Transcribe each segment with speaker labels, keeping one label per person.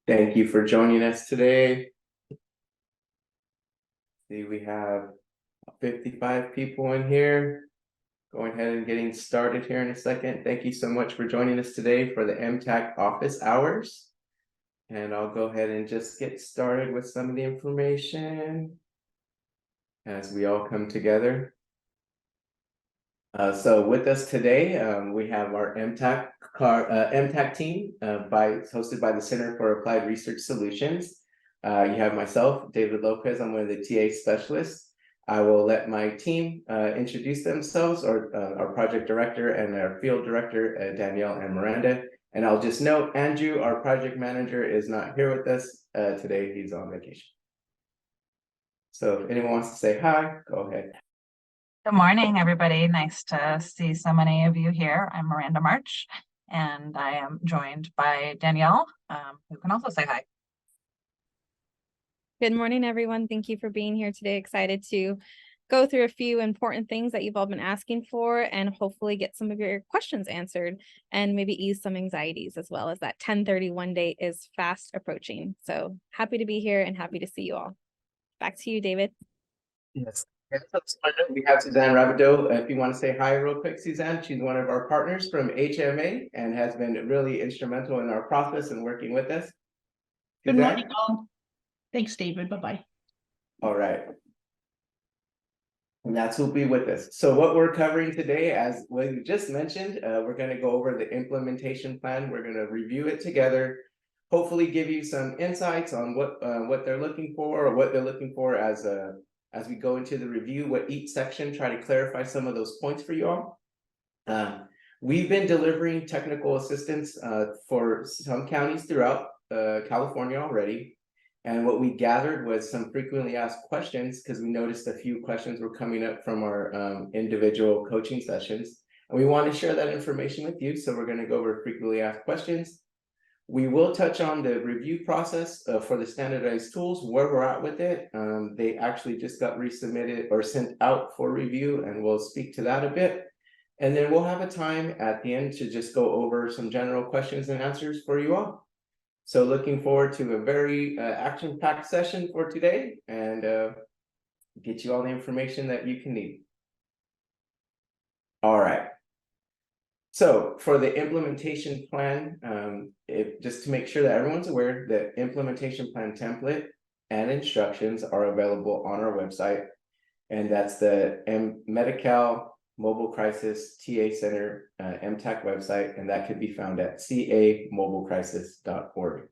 Speaker 1: Thank you for joining us today. See, we have 55 people in here. Going ahead and getting started here in a second. Thank you so much for joining us today for the MTAC office hours. And I'll go ahead and just get started with some of the information as we all come together. So with us today, we have our MTAC team hosted by the Center for Applied Research Solutions. You have myself, David Lopez. I'm one of the TA specialists. I will let my team introduce themselves, or our project director and our field director, Danielle and Miranda. And I'll just note, Andrew, our project manager, is not here with us today. He's on vacation. So if anyone wants to say hi, go ahead.
Speaker 2: Good morning, everybody. Nice to see so many of you here. I'm Miranda March, and I am joined by Danielle, who can also say hi.
Speaker 3: Good morning, everyone. Thank you for being here today. Excited to go through a few important things that you've all been asking for and hopefully get some of your questions answered and maybe ease some anxieties as well, as that 10/31 date is fast approaching. So happy to be here and happy to see you all. Back to you, David.
Speaker 1: Yes. We have Suzanne Rabideau. If you want to say hi real quick, Suzanne, she's one of our partners from HMA and has been really instrumental in our process and working with us.
Speaker 4: Good morning, all. Thanks, David. Bye-bye.
Speaker 1: All right. And that's who'll be with us. So what we're covering today, as we just mentioned, we're going to go over the implementation plan. We're going to review it together, hopefully give you some insights on what they're looking for, or what they're looking for as we go into the review, what each section, try to clarify some of those points for you all. We've been delivering technical assistance for some counties throughout California already. And what we gathered was some frequently asked questions, because we noticed a few questions were coming up from our individual coaching sessions. And we want to share that information with you. So we're going to go over frequently asked questions. We will touch on the review process for the standardized tools, where we're at with it. They actually just got resubmitted or sent out for review, and we'll speak to that a bit. And then we'll have a time at the end to just go over some general questions and answers for you all. So looking forward to a very action-packed session for today, and get you all the information that you can need. All right. So for the implementation plan, just to make sure that everyone's aware, the implementation plan template and instructions are available on our website. And that's the Medi-Cal Mobile Crisis TA Center MTAC website, and that can be found at camobilecrisis.org.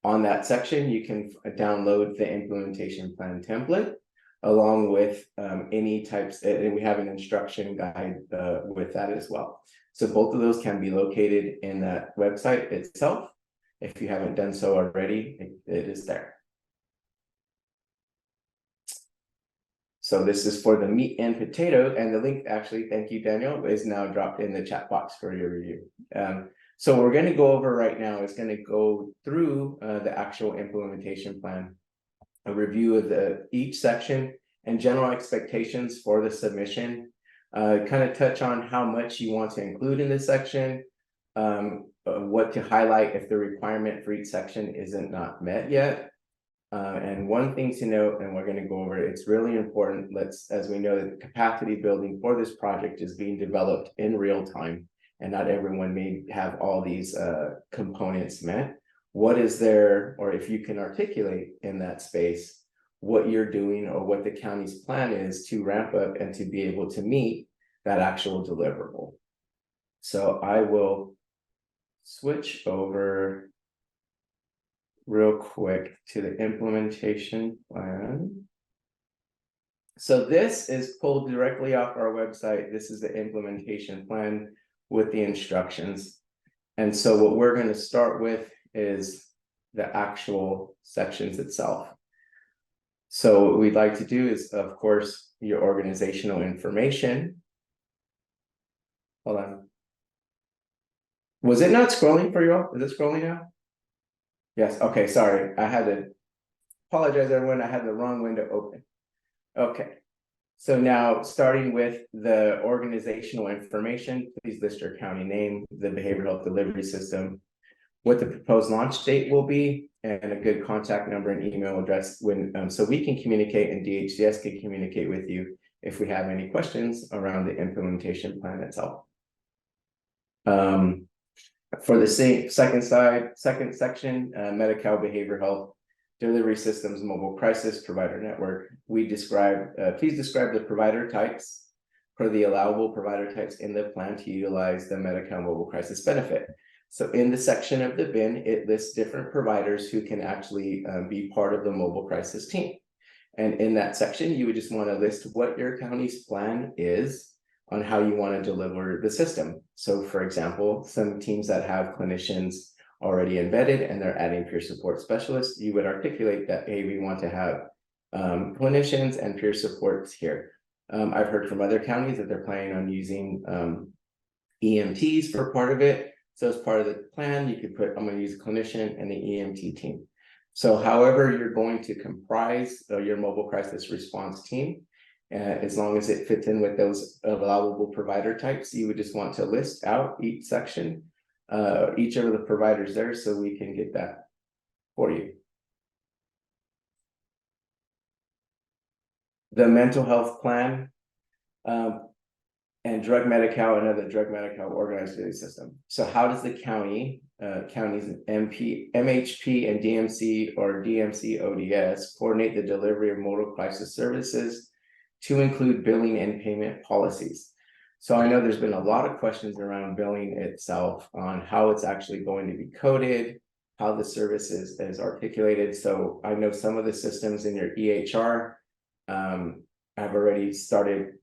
Speaker 1: On that section, you can download the implementation plan template along with any types, and we have an instruction guide with that as well. So both of those can be located in that website itself. If you haven't done so already, it is there. So this is for the meat and potato, and the link, actually, thank you, Daniel, is now dropped in the chat box for your review. So what we're going to go over right now is going to go through the actual implementation plan, a review of each section and general expectations for the submission, kind of touch on how much you want to include in this section, what to highlight if the requirement for each section isn't not met yet. And one thing to note, and we're going to go over it, it's really important, as we know that the capacity building for this project is being developed in real time, and not everyone may have all these components met. What is there, or if you can articulate in that space, what you're doing or what the county's plan is to ramp up and to be able to meet that actual deliverable. So I will switch over real quick to the implementation plan. So this is pulled directly off our website. This is the implementation plan with the instructions. And so what we're going to start with is the actual sections itself. So what we'd like to do is, of course, your organizational information. Hold on. Was it not scrolling for you all? Is it scrolling now? Yes, okay, sorry. I had to apologize, everyone. I had the wrong window open. Okay, so now starting with the organizational information, please list your county name, the behavioral health delivery system, what the proposed launch date will be, and a good contact number and email address when, so we can communicate and DHCS can communicate with you if we have any questions around the implementation plan itself. For the second section, Medi-Cal Behavioral Health Delivery Systems Mobile Crisis Provider Network, we describe, please describe the provider types for the allowable provider types in the plan to utilize the Medi-Cal Mobile Crisis benefit. So in the section of the bin, it lists different providers who can actually be part of the mobile crisis team. And in that section, you would just want to list what your county's plan is on how you want to deliver the system. So for example, some teams that have clinicians already embedded and they're adding peer support specialists, you would articulate that, hey, we want to have clinicians and peer supports here. I've heard from other counties that they're planning on using EMTs for part of it. So as part of the plan, you could put, I'm going to use a clinician and the EMT team. So however you're going to comprise your mobile crisis response team, as long as it fits in with those allowable provider types, you would just want to list out each section, each of the providers there, so we can get that for you. The mental health plan and drug Medi-Cal and other drug Medi-Cal organized delivery system. So how does the counties MHP and DMC or DMC ODS coordinate the delivery of mobile crisis services to include billing and payment policies? So I know there's been a lot of questions around billing itself on how it's actually going to be coded, how the service is articulated. So I know some of the systems in your EHR have already started.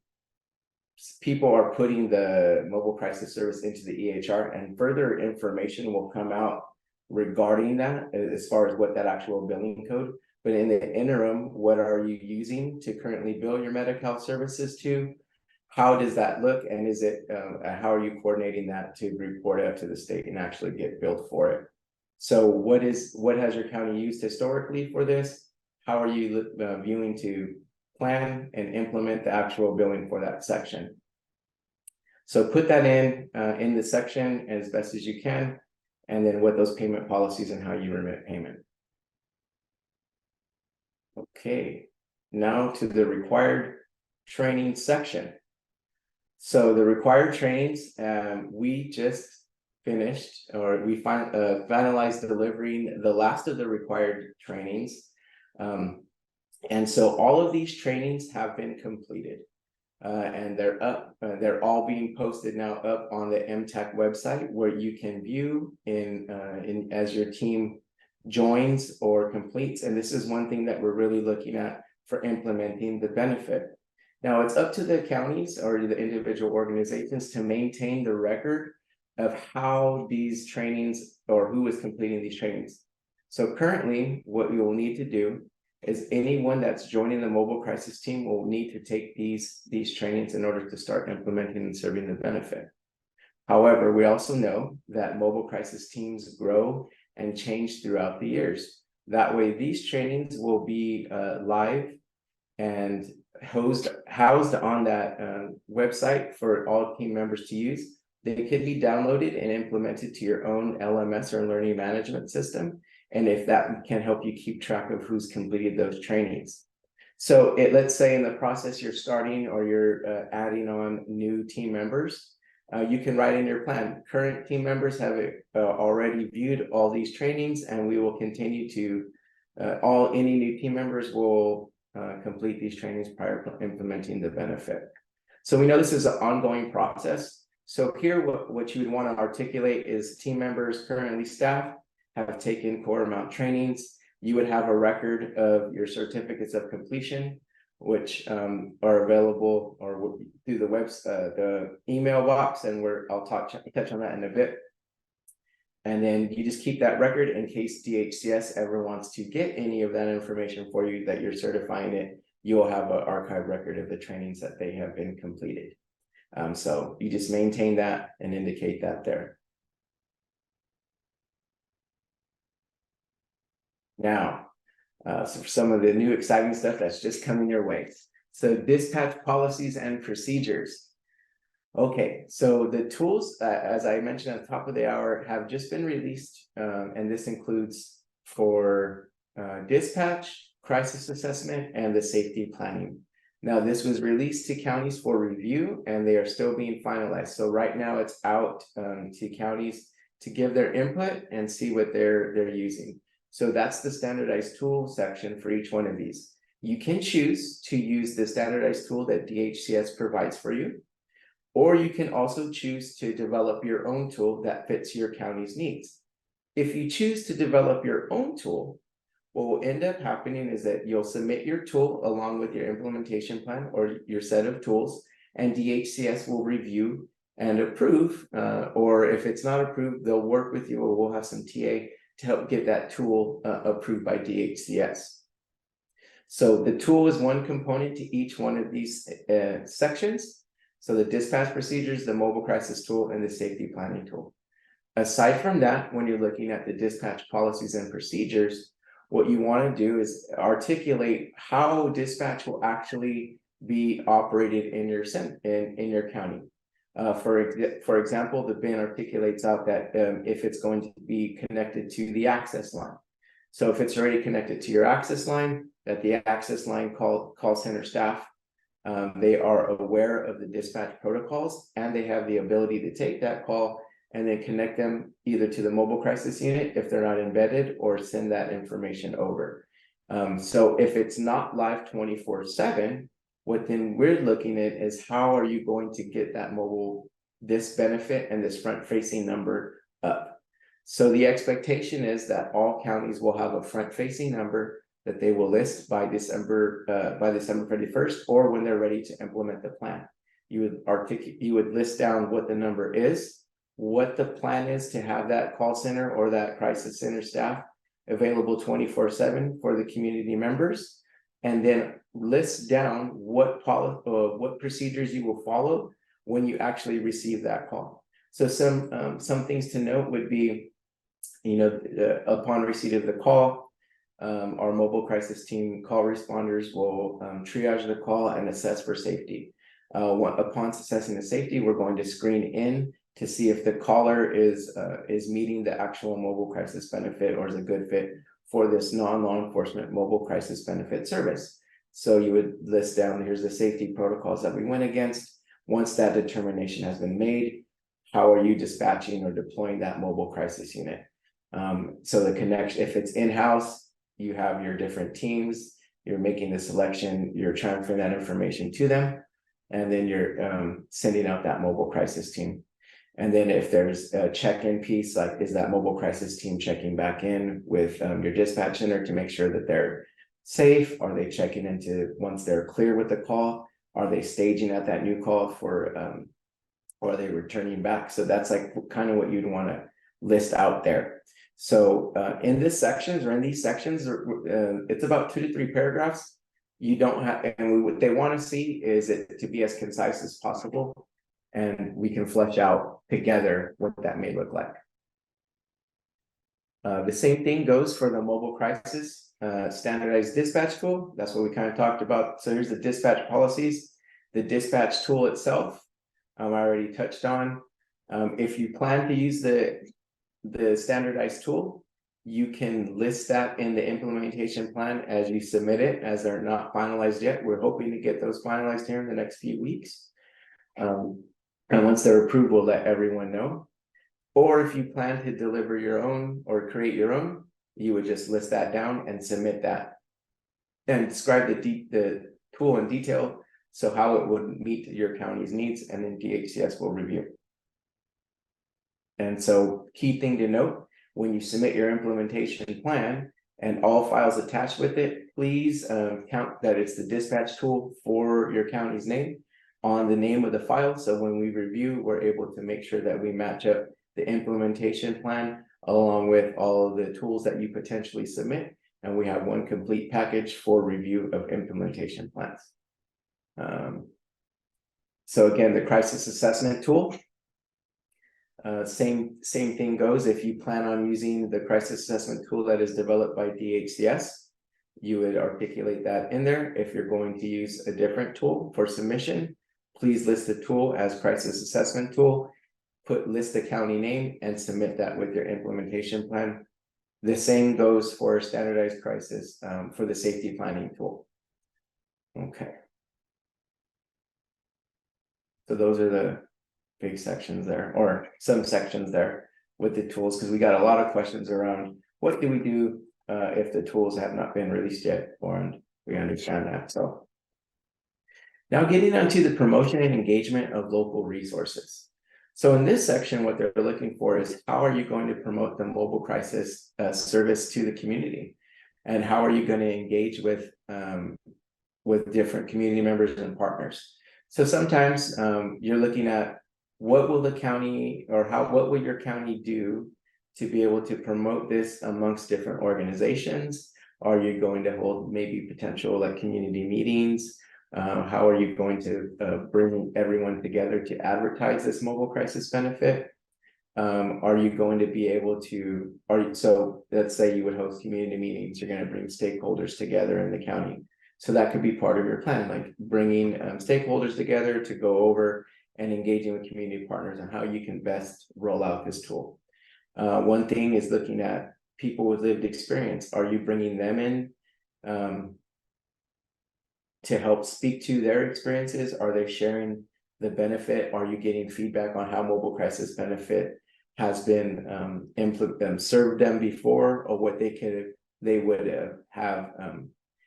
Speaker 1: People are putting the mobile crisis service into the EHR, and further information will come out regarding that as far as what that actual billing code. But in the interim, what are you using to currently bill your Medi-Cal services to? How does that look? And is it how are you coordinating that to report out to the state and actually get billed for it? So what has your county used historically for this? How are you viewing to plan and implement the actual billing for that section? So put that in the section as best as you can, and then what those payment policies and how you remit payment. Okay, now to the required training section. So the required trainings, we just finished, or we finalized delivering the last of the required trainings. And so all of these trainings have been completed, and they're up. They're all being posted now up on the MTAC website, where you can view in as your team joins or completes. And this is one thing that we're really looking at for implementing the benefit. Now it's up to the counties or the individual organizations to maintain the record of how these trainings or who is completing these trainings. So currently, what we will need to do is anyone that's joining the mobile crisis team will need to take these trainings in order to start implementing and serving the benefit. However, we also know that mobile crisis teams grow and change throughout the years. That way, these trainings will be live and housed on that website for all team members to use. They could be downloaded and implemented to your own LMS or learning management system. And if that can help you keep track of who's completed those trainings. So let's say in the process you're starting or you're adding on new team members, you can write in your plan, current team members have already viewed all these trainings, and we will continue to, any new team members will complete these trainings prior to implementing the benefit. So we know this is an ongoing process. So here, what you would want to articulate is team members currently staff have taken core amount trainings. You would have a record of your certificates of completion, which are available or through the email box, and I'll touch on that in a bit. And then you just keep that record in case DHCS ever wants to get any of that information for you that you're certifying it. You'll have an archive record of the trainings that they have been completed. So you just maintain that and indicate that there. Now, so for some of the new exciting stuff that's just coming your way. So dispatch policies and procedures. Okay, so the tools, as I mentioned at the top of the hour, have just been released, and this includes for dispatch, crisis assessment, and the safety planning. Now, this was released to counties for review, and they are still being finalized. So right now, it's out to counties to give their input and see what they're using. So that's the standardized tool section for each one of these. You can choose to use the standardized tool that DHCS provides for you. Or you can also choose to develop your own tool that fits your county's needs. If you choose to develop your own tool, what will end up happening is that you'll submit your tool along with your implementation plan or your set of tools, and DHCS will review and approve, or if it's not approved, they'll work with you, or we'll have some TA to help get that tool approved by DHCS. So the tool is one component to each one of these sections. So the dispatch procedures, the mobile crisis tool, and the safety planning tool. Aside from that, when you're looking at the dispatch policies and procedures, what you want to do is articulate how dispatch will actually be operated in your in your county. For example, the BIN articulates out that if it's going to be connected to the access line. So if it's already connected to your access line, that the access line call center staff, they are aware of the dispatch protocols, and they have the ability to take that call and then connect them either to the mobile crisis unit if they're not embedded, or send that information over. So if it's not live 24/7, what then we're looking at is how are you going to get that this benefit and this front facing number up. So the expectation is that all counties will have a front facing number that they will list by December 31st, or when they're ready to implement the plan. You would list down what the number is, what the plan is to have that call center or that crisis center staff available 24/7 for the community members, and then list down what procedures you will follow when you actually receive that call. So some things to note would be, upon receipt of the call, our mobile crisis team call responders will triage the call and assess for safety. Upon assessing the safety, we're going to screen in to see if the caller is meeting the actual mobile crisis benefit, or is a good fit for this non-law enforcement mobile crisis benefit service. So you would list down, here's the safety protocols that we went against. Once that determination has been made, how are you dispatching or deploying that mobile crisis unit? So the connection, if it's in-house, you have your different teams, you're making the selection, you're transferring that information to them, and then you're sending out that mobile crisis team. And then if there's a check-in piece, like is that mobile crisis team checking back in with your dispatch center to make sure that they're safe? Are they checking into once they're clear with the call? Are they staging at that new call for, or are they returning back? So that's like kind of what you'd want to list out there. So in these sections, it's about 2 to 3 paragraphs. You don't have, and what they want to see is it to be as concise as possible, and we can flesh out together what that may look like. The same thing goes for the mobile crisis standardized dispatch tool. That's what we kind of talked about. So here's the dispatch policies. The dispatch tool itself, I already touched on. If you plan to use the standardized tool, you can list that in the implementation plan as you submit it, as they're not finalized yet. We're hoping to get those finalized here in the next few weeks. And once they're approved, we'll let everyone know. Or if you plan to deliver your own or create your own, you would just list that down and submit that and describe the tool in detail, so how it would meet your county's needs, and then DHCS will review. And so key thing to note, when you submit your implementation plan and all files attached with it, please count that it's the dispatch tool for your county's name on the name of the file. So when we review, we're able to make sure that we match up the implementation plan along with all of the tools that you potentially submit. And we have one complete package for review of implementation plans. So again, the crisis assessment tool. Same thing goes. If you plan on using the crisis assessment tool that is developed by DHCS, you would articulate that in there. If you're going to use a different tool for submission, please list the tool as crisis assessment tool. List the county name and submit that with your implementation plan. The same goes for standardized crisis for the safety planning tool. Okay. So those are the big sections there, or some sections there with the tools, because we got a lot of questions around what do we do if the tools have not been released yet, and we understand that. So now getting onto the promotion and engagement of local resources. So in this section, what they're looking for is how are you going to promote the mobile crisis service to the community, and how are you going to engage with different community members and partners. So sometimes you're looking at what will the county, or what will your county do to be able to promote this amongst different organizations? Are you going to hold maybe potential like community meetings? How are you going to bring everyone together to advertise this mobile crisis benefit? Are you going to be able to, so let's say you would host community meetings, you're going to bring stakeholders together in the county. So that could be part of your plan, like bringing stakeholders together to go over and engaging with community partners on how you can best roll out this tool. One thing is looking at people with lived experience. Are you bringing them in to help speak to their experiences? Are they sharing the benefit? Are you getting feedback on how mobile crisis benefit has been served them before, or what they would have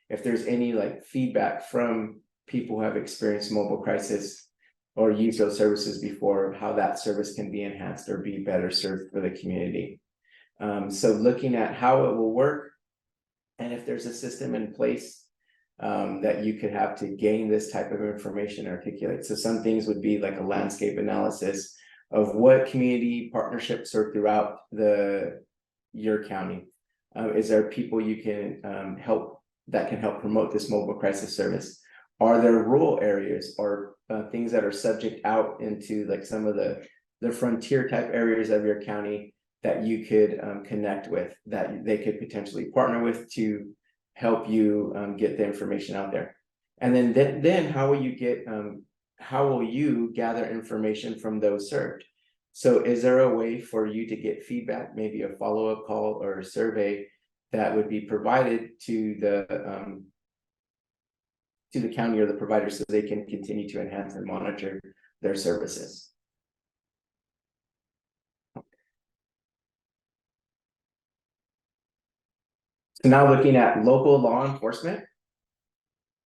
Speaker 1: if there's any like feedback from people who have experienced mobile crisis or used those services before, how that service can be enhanced or be better served for the community. So looking at how it will work, and if there's a system in place that you could have to gain this type of information articulate. So some things would be like a landscape analysis of what community partnerships are throughout your county. Is there people you can help that can help promote this mobile crisis service? Are there rural areas or things that are subject out into like some of the frontier type areas of your county that you could connect with, that they could potentially partner with to help you get the information out there? And then how will you gather information from those served? So is there a way for you to get feedback, maybe a follow-up call or a survey that would be provided to the county or the provider so they can continue to enhance and monitor their services? So now looking at local law enforcement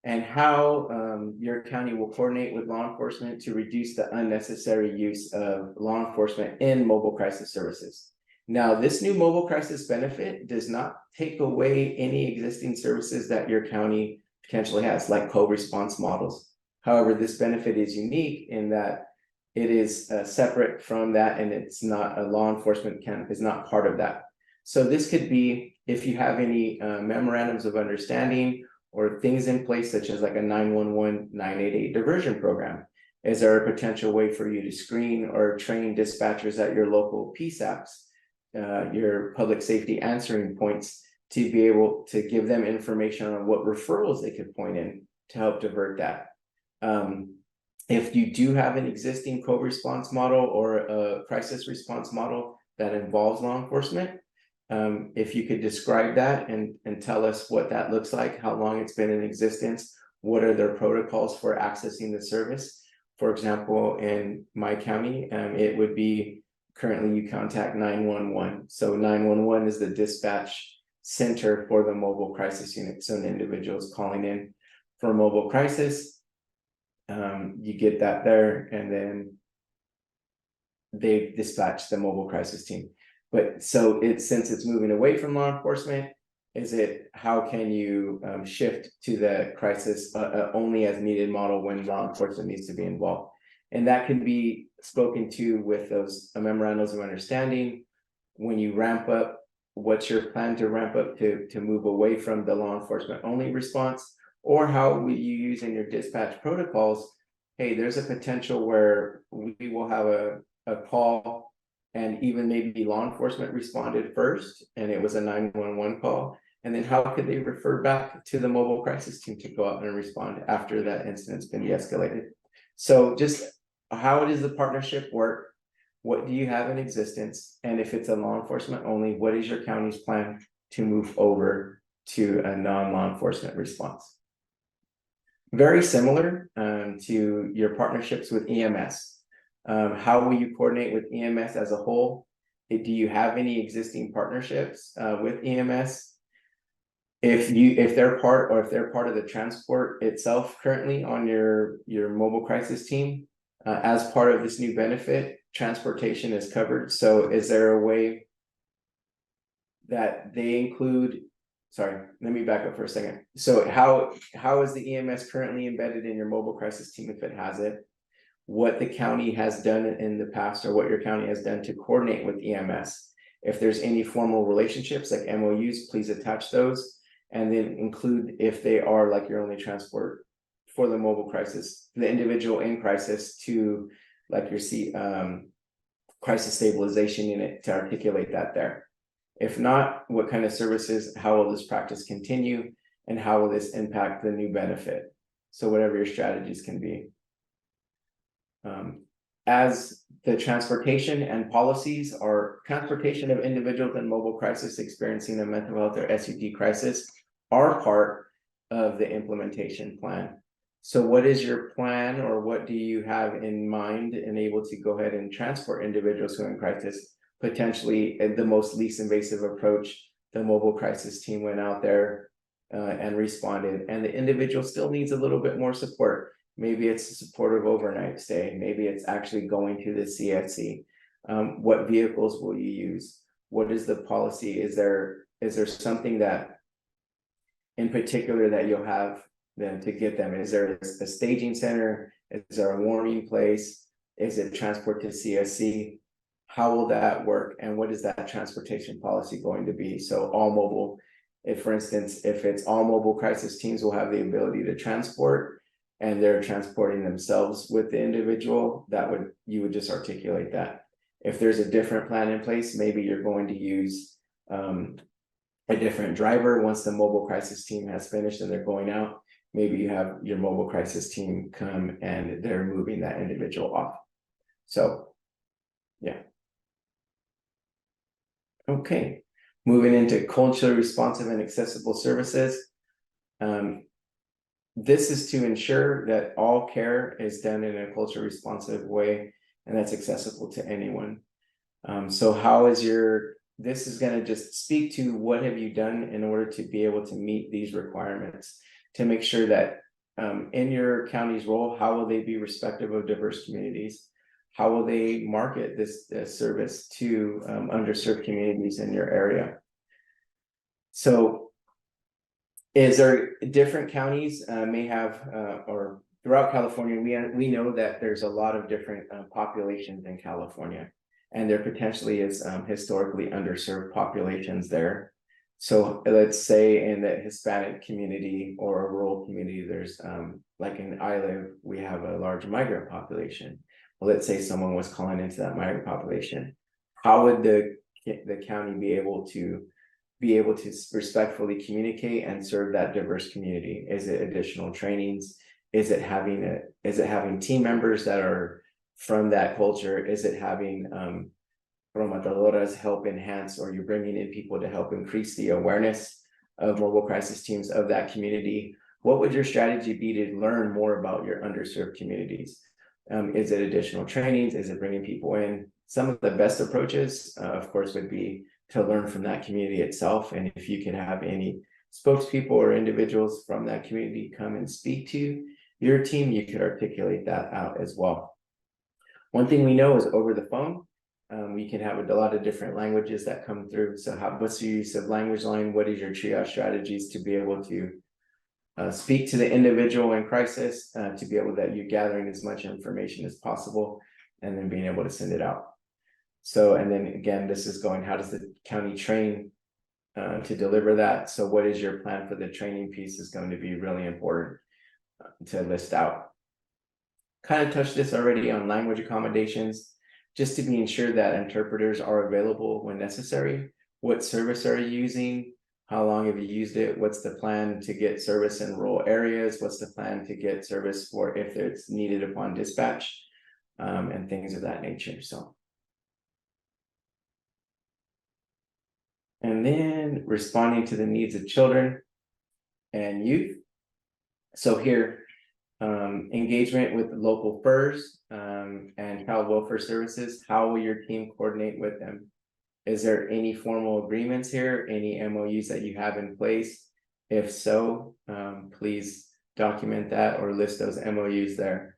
Speaker 1: and how your county will coordinate with law enforcement to reduce the unnecessary use of law enforcement in mobile crisis services. Now, this new mobile crisis benefit does not take away any existing services that your county potentially has, like co-response models. However, this benefit is unique in that it is separate from that, and it's not a law enforcement is not part of that. So this could be if you have any memorandums of understanding or things in place, such as like a 911, 988 diversion program. Is there a potential way for you to screen or train dispatchers at your local PSAPs, your public safety answering points, to be able to give them information on what referrals they could point in to help divert that? If you do have an existing co-response model or a crisis response model that involves law enforcement, if you could describe that and tell us what that looks like, how long it's been in existence, what are their protocols for accessing the service? For example, in my county, it would be currently you contact 911. So 911 is the dispatch center for the mobile crisis unit. So an individual is calling in for a mobile crisis. You get that there, and then they dispatch the mobile crisis team. But so since it's moving away from law enforcement, how can you shift to the crisis only as needed model when law enforcement needs to be involved? And that can be spoken to with those memorandums of understanding. When you ramp up, what's your plan to ramp up to move away from the law enforcement only response? Or how will you use in your dispatch protocols? Hey, there's a potential where we will have a call, and even maybe law enforcement responded first and it was a 911 call. And then how could they refer back to the mobile crisis team to go out and respond after that incident's been de-escalated? So just how does the partnership work? What do you have in existence? And if it's a law enforcement only, what is your county's plan to move over to a non-law enforcement response? Very similar to your partnerships with EMS. How will you coordinate with EMS as a whole? Do you have any existing partnerships with EMS? If they're part of the transport itself currently on your mobile crisis team, as part of this new benefit, transportation is covered. So is there a way that they include? Sorry, let me back up for a second. So how is the EMS currently embedded in your mobile crisis team if it has it? What the county has done in the past, or what your county has done to coordinate with EMS. If there's any formal relationships like MOUs, please attach those, and then include if they are like your only transport for the mobile crisis, the individual in crisis, to like your crisis stabilization unit, to articulate that there. If not, what kind of services, how will this practice continue, and how will this impact the new benefit? So whatever your strategies can be. As the transportation and policies are transportation of individuals in mobile crisis experiencing a mental health or SUD crisis are part of the implementation plan. So what is your plan, or what do you have in mind and able to go ahead and transport individuals who are in crisis? Potentially the most least invasive approach, the mobile crisis team went out there and responded, and the individual still needs a little bit more support. Maybe it's a supportive overnight stay. Maybe it's actually going to the CSC. What vehicles will you use? What is the policy? Is there something that in particular that you'll have then to get them? Is there a staging center? Is there a warming place? Is it transport to CSC? How will that work? And what is that transportation policy going to be? So all mobile, if for instance, if it's all mobile crisis teams will have the ability to transport, and they're transporting themselves with the individual, you would just articulate that. If there's a different plan in place, maybe you're going to use a different driver once the mobile crisis team has finished and they're going out. Maybe you have your mobile crisis team come and they're moving that individual off. So, yeah. Okay, moving into culturally responsive and accessible services. This is to ensure that all care is done in a culturally responsive way, and that's accessible to anyone. So how is this is going to just speak to what have you done in order to be able to meet these requirements, to make sure that in your county's role, how will they be respectful of diverse communities? How will they market this service to underserved communities in your area? So is there different counties may have, or throughout California, we know that there's a lot of different populations in California, and there potentially is historically underserved populations there. So let's say in the Hispanic community or a rural community, there's like in I live, we have a large migrant population. Well, let's say someone was calling into that migrant population. How would the county be able to respectfully communicate and serve that diverse community? Is it additional trainings? Is it having team members that are from that culture? Is it having promotadores help enhance, or you're bringing in people to help increase the awareness of mobile crisis teams of that community? What would your strategy be to learn more about your underserved communities? Is it additional trainings? Is it bringing people in? Some of the best approaches, of course, would be to learn from that community itself. And if you can have any spokespeople or individuals from that community come and speak to your team, you could articulate that out as well. One thing we know is over the phone, we can have a lot of different languages that come through. So what's your use of language line? What is your triage strategies to be able to speak to the individual in crisis, to be able that you're gathering as much information as possible, and then being able to send it out. So, and then again, this is going, how does the county train to deliver that? So what is your plan for the training piece is going to be really important to list out. Kind of touched this already on language accommodations, just to be ensured that interpreters are available when necessary. What service are you using? How long have you used it? What's the plan to get service in rural areas? What's the plan to get service for if it's needed upon dispatch? And things of that nature, so. And then responding to the needs of children and youth. So here, engagement with local FERS and child welfare services. How will your team coordinate with them? Is there any formal agreements here, any MOUs that you have in place? If so, please document that or list those MOUs there.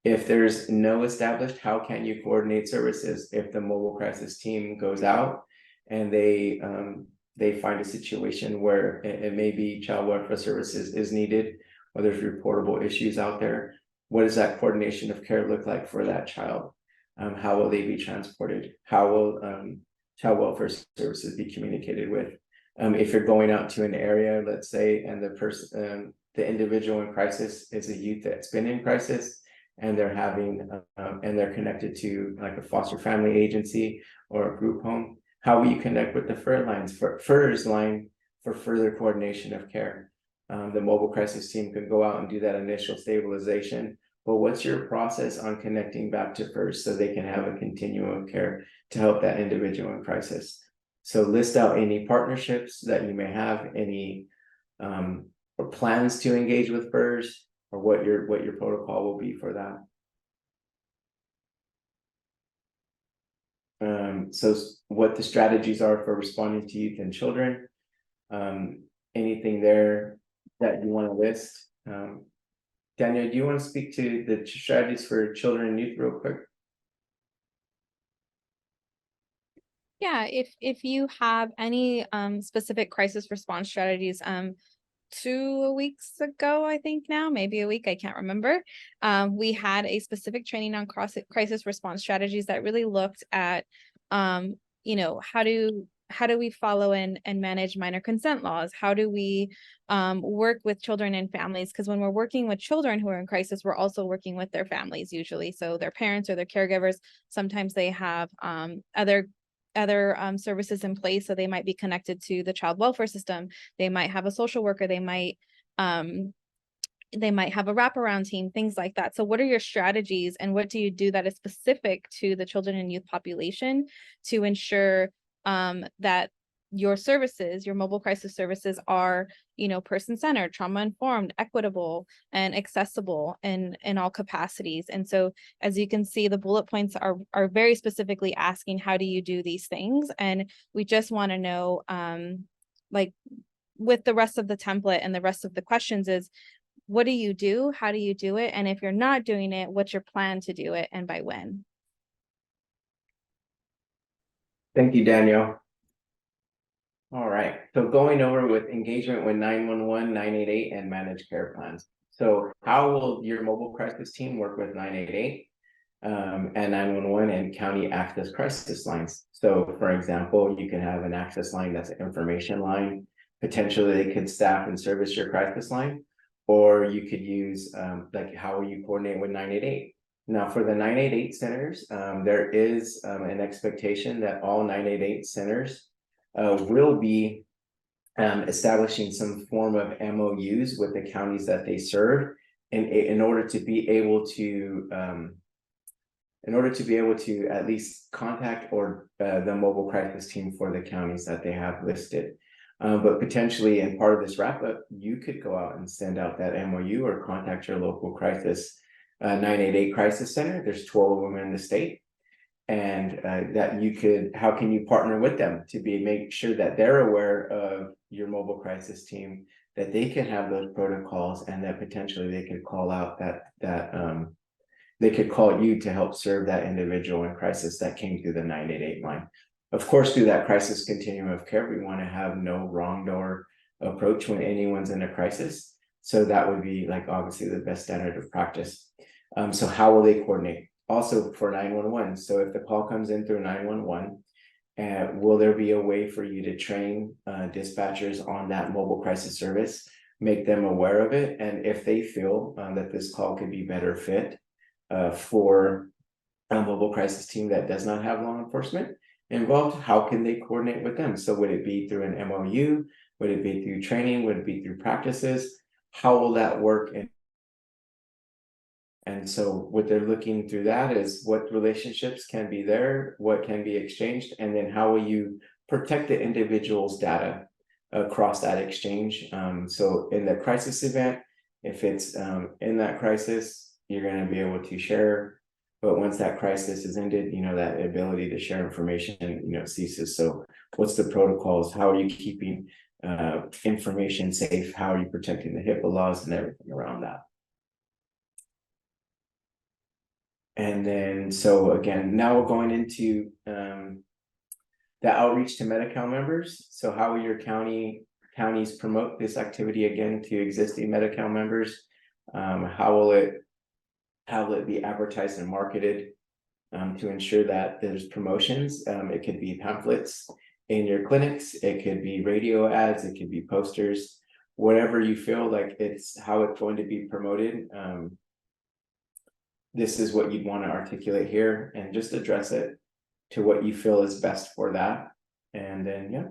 Speaker 1: If there's no established, how can you coordinate services? If the mobile crisis team goes out and they find a situation where it may be child welfare services is needed, or there's reportable issues out there, what does that coordination of care look like for that child? How will they be transported? How will child welfare services be communicated with? If you're going out to an area, let's say, and the person, the individual in crisis is a youth that's been in crisis, and they're having, and they're connected to like a foster family agency or a group home, how will you connect with the FERS line for further coordination of care? The mobile crisis team could go out and do that initial stabilization, but what's your process on connecting back to FERS so they can have a continuum of care to help that individual in crisis? So list out any partnerships that you may have, any or plans to engage with FERS, or what your protocol will be for that. So what the strategies are for responding to youth and children. Anything there that you want to list? Daniel, do you want to speak to the strategies for children and youth real quick?
Speaker 3: Yeah, if you have any specific crisis response strategies, 2 weeks ago, I think now, maybe a week, I can't remember. We had a specific training on crisis response strategies that really looked at, you know, how do we follow and manage minor consent laws? How do we work with children and families? Because when we're working with children who are in crisis, we're also working with their families usually. So their parents or their caregivers, sometimes they have other services in place. So they might be connected to the child welfare system. They might have a social worker. They might have a wraparound team, things like that. So what are your strategies and what do you do that is specific to the children and youth population to ensure that your services, your mobile crisis services are, you know, person-centered, trauma-informed, equitable, and accessible in all capacities. And so, as you can see, the bullet points are very specifically asking, how do you do these things? And we just want to know, like, with the rest of the template and the rest of the questions is, what do you do? How do you do it? And if you're not doing it, what's your plan to do it and by when?
Speaker 1: Thank you, Daniel. All right, so going over with engagement with 911, 988, and managed care plans. So how will your mobile crisis team work with 988 and 911 and county access crisis lines? So for example, you can have an access line that's an information line. Potentially they could staff and service your crisis line, or you could use like how will you coordinate with 988? Now for the 988 centers, there is an expectation that all 988 centers will be establishing some form of MOUs with the counties that they serve, in order to be able to at least contact or the mobile crisis team for the counties that they have listed. But potentially, in part of this wrap up, you could go out and send out that MOU or contact your local crisis 988 crisis center. There's 12 of them in the state. And that you could, how can you partner with them to make sure that they're aware of your mobile crisis team, that they can have those protocols, and that potentially they could call out they could call you to help serve that individual in crisis that came through the 988 line. Of course, through that crisis continuum of care, we want to have no wrong door approach when anyone's in a crisis. So that would be like obviously the best standard of practice. So how will they coordinate? Also for 911, so if the call comes in through 911, will there be a way for you to train dispatchers on that mobile crisis service, make them aware of it, and if they feel that this call could be better fit for a mobile crisis team that does not have law enforcement involved, how can they coordinate with them? So would it be through an MOU? Would it be through training? Would it be through practices? How will that work? And so what they're looking through that is what relationships can be there, what can be exchanged, and then how will you protect the individual's data across that exchange. So in the crisis event, if it's in that crisis, you're going to be able to share. But once that crisis is ended, you know, that ability to share information, you know, ceases. So what's the protocols? How are you keeping information safe? How are you protecting the HIPAA laws and everything around that? And then, so again, now we're going into the outreach to Medi-Cal members. So how will your counties promote this activity again to existing Medi-Cal members? How will it be advertised and marketed to ensure that there's promotions? It could be pamphlets in your clinics, it could be radio ads, it could be posters, whatever you feel like it's how it's going to be promoted. This is what you'd want to articulate here and just address it to what you feel is best for that. And then, yeah,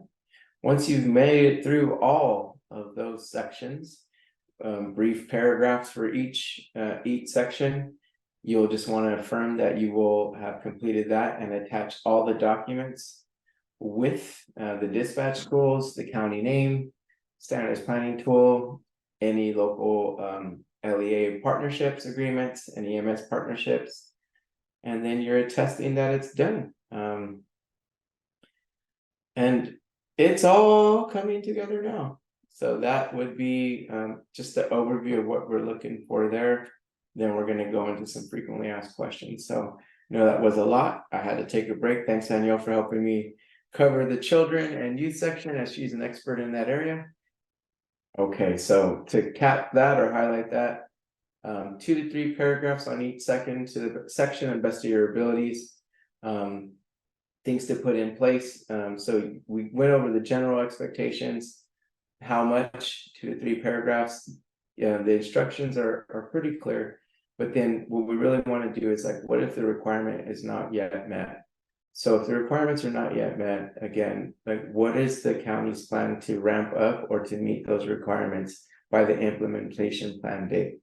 Speaker 1: once you've made it through all of those sections, brief paragraphs for each section, you'll just want to affirm that you will have completed that and attach all the documents with the dispatch tools, the county name, standardized planning tool, any local LEA partnerships agreements and EMS partnerships, and then you're attesting that it's done. And it's all coming together now. So that would be just the overview of what we're looking for there. Then we're going to go into some frequently asked questions. So I know that was a lot. I had to take a break. Thanks, Danielle, for helping me cover the children and youth section, as she's an expert in that area. Okay, so to cap that or highlight that, 2 to 3 paragraphs on each section and best of your abilities. Things to put in place. So we went over the general expectations, how much, 2 to 3 paragraphs. Yeah, the instructions are pretty clear, but then what we really want to do is like, what if the requirement is not yet met? So if the requirements are not yet met, again, like what is the county's plan to ramp up or to meet those requirements by the implementation plan date?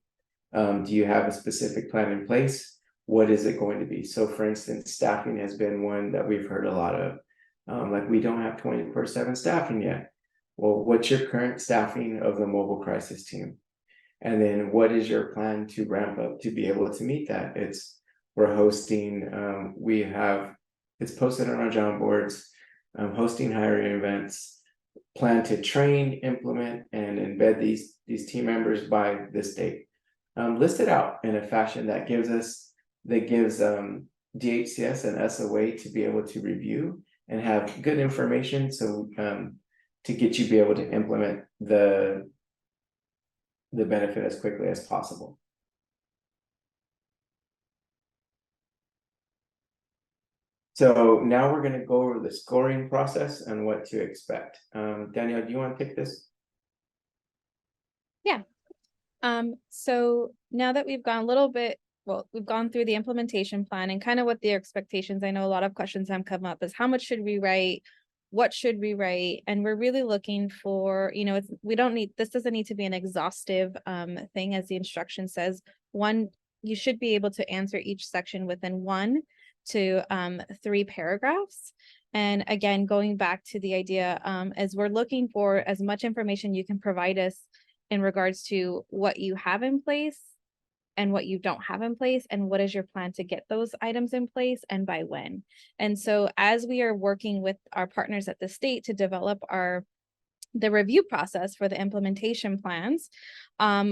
Speaker 1: Do you have a specific plan in place? What is it going to be? So for instance, staffing has been one that we've heard a lot of. Like we don't have 24/7 staffing yet. Well, what's your current staffing of the mobile crisis team? And then what is your plan to ramp up to be able to meet that? We're hosting, it's posted on our job boards, hosting hiring events, plan to train, implement, and embed these team members by this date. List it out in a fashion that gives DHCS and us a way to be able to review and have good information. So to get you be able to implement the benefit as quickly as possible. So now we're going to go over the scoring process and what to expect. Danielle, do you want to pick this?
Speaker 3: Yeah. So now that we've gone a little bit, well, we've gone through the implementation plan and kind of what the expectations, I know a lot of questions have come up is how much should we write? What should we write? And we're really looking for, you know, this doesn't need to be an exhaustive thing, as the instruction says. One, you should be able to answer each section within 1 to 3 paragraphs. And again, going back to the idea, as we're looking for as much information you can provide us in regards to what you have in place and what you don't have in place, and what is your plan to get those items in place and by when. And so as we are working with our partners at the state to develop the review process for the implementation plans,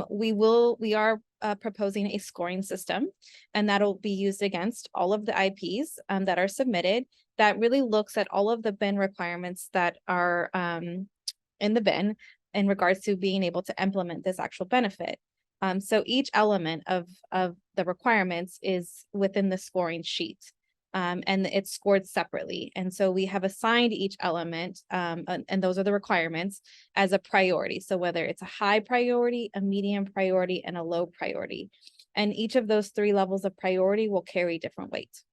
Speaker 3: we are proposing a scoring system, and that'll be used against all of the IPs that are submitted, that really looks at all of the bin requirements that are in the bin in regards to being able to implement this actual benefit. So each element of the requirements is within the scoring sheet, and it's scored separately. And so we have assigned each element, and those are the requirements, as a priority. So whether it's a high priority, a medium priority, and a low priority. And each of those 3 levels of priority will carry different weight.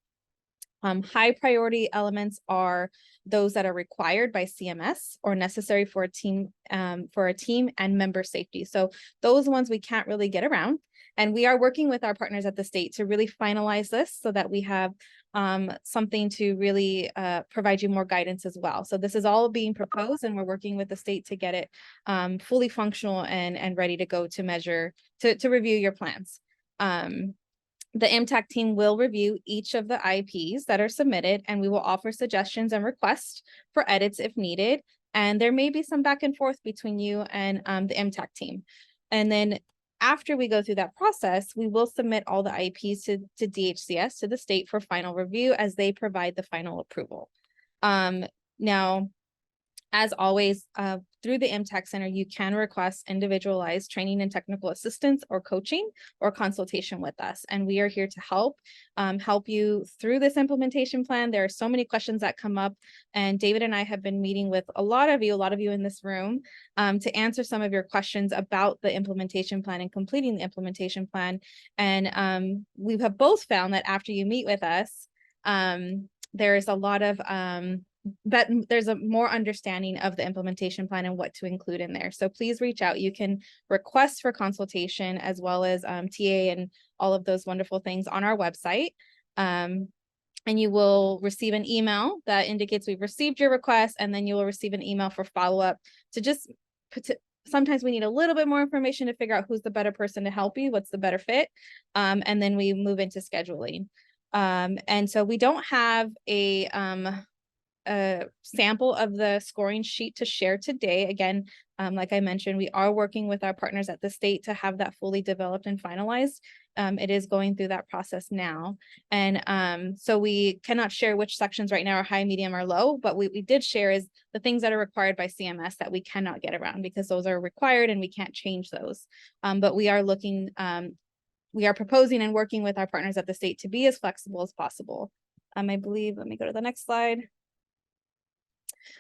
Speaker 3: High priority elements are those that are required by CMS or necessary for a team and member safety. So those ones we can't really get around. And we are working with our partners at the state to really finalize this so that we have something to really provide you more guidance as well. So this is all being proposed, and we're working with the state to get it fully functional and ready to go to measure, to review your plans. The MTAC team will review each of the IEPs that are submitted, and we will offer suggestions and requests for edits if needed. And there may be some back and forth between you and the MTAC team. And then after we go through that process, we will submit all the IEPs to DHCS, to the state, for final review as they provide the final approval. Now, as always, through the MTAC Center, you can request individualized training and technical assistance or coaching or consultation with us. And we are here to help you through this implementation plan. There are so many questions that come up, and David and I have been meeting with a lot of you in this room to answer some of your questions about the implementation plan and completing the implementation plan. And we have both found that after you meet with us, there's a lot of but there's a more understanding of the implementation plan and what to include in there. So please reach out. You can request for consultation as well as TA and all of those wonderful things on our website. And you will receive an email that indicates we've received your request, and then you will receive an email for follow-up to just sometimes we need a little bit more information to figure out who's the better person to help you, what's the better fit. And then we move into scheduling. And so we don't have a sample of the scoring sheet to share today. Again, like I mentioned, we are working with our partners at the state to have that fully developed and finalized. It is going through that process now. And so we cannot share which sections right now are high, medium, or low, but what we did share is the things that are required by CMS that we cannot get around because those are required and we can't change those. But we are looking, we are proposing and working with our partners at the state to be as flexible as possible. I believe, let me go to the next slide.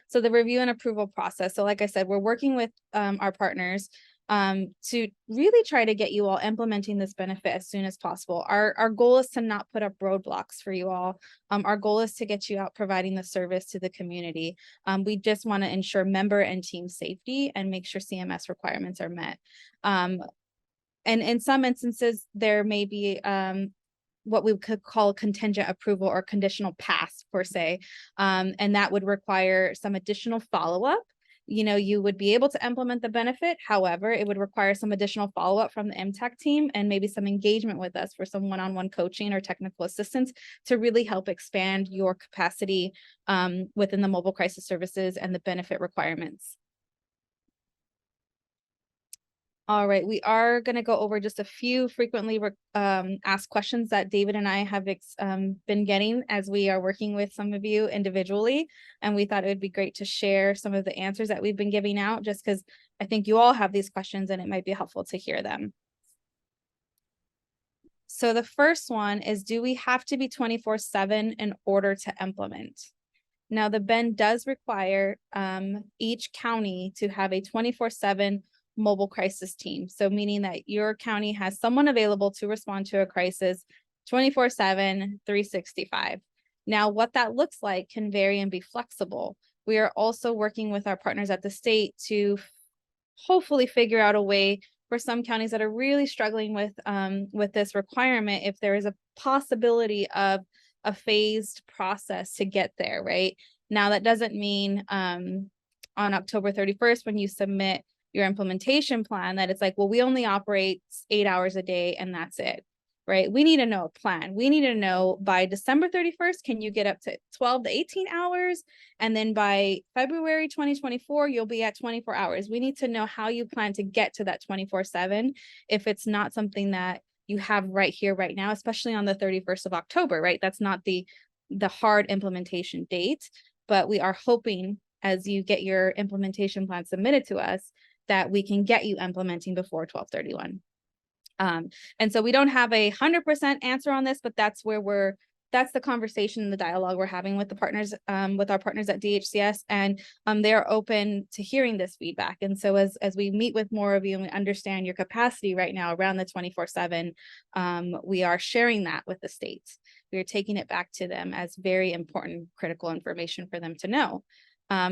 Speaker 3: So the review and approval process. So like I said, we're working with our partners to really try to get you all implementing this benefit as soon as possible. Our goal is to not put up roadblocks for you all. Our goal is to get you out providing the service to the community. We just want to ensure member and team safety and make sure CMS requirements are met. And in some instances, there may be what we could call contingent approval or conditional pass per se. And that would require some additional follow-up. You know, you would be able to implement the benefit. However, it would require some additional follow-up from the MTAC team and maybe some engagement with us for some one-on-one coaching or technical assistance to really help expand your capacity within the mobile crisis services and the benefit requirements. All right, we are going to go over just a few frequently asked questions that David and I have been getting as we are working with some of you individually. And we thought it would be great to share some of the answers that we've been giving out, just because I think you all have these questions and it might be helpful to hear them. So the first one is, do we have to be 24/7 in order to implement? Now, the BEN does require each county to have a 24/7 mobile crisis team. So meaning that your county has someone available to respond to a crisis 24/7, 365. Now, what that looks like can vary and be flexible. We are also working with our partners at the state to hopefully figure out a way for some counties that are really struggling with this requirement, if there is a possibility of a phased process to get there, right? Now, that doesn't mean on October 31st, when you submit your implementation plan, that it's like, well, we only operate 8 hours a day and that's it, right? We need to know a plan. We need to know by December 31st, can you get up to 12 to 18 hours? And then by February 2024, you'll be at 24 hours. We need to know how you plan to get to that 24/7 if it's not something that you have right here, right now, especially on the 31st of October, right? That's not the hard implementation date, but we are hoping as you get your implementation plan submitted to us, that we can get you implementing before 12/31. And so we don't have 100% answer on this, but that's where we're that's the conversation, the dialogue we're having with the partners, with our partners at DHCS, and they're open to hearing this feedback. And so as we meet with more of you and we understand your capacity right now around the 24/7, we are sharing that with the states. We are taking it back to them as very important, critical information for them to know.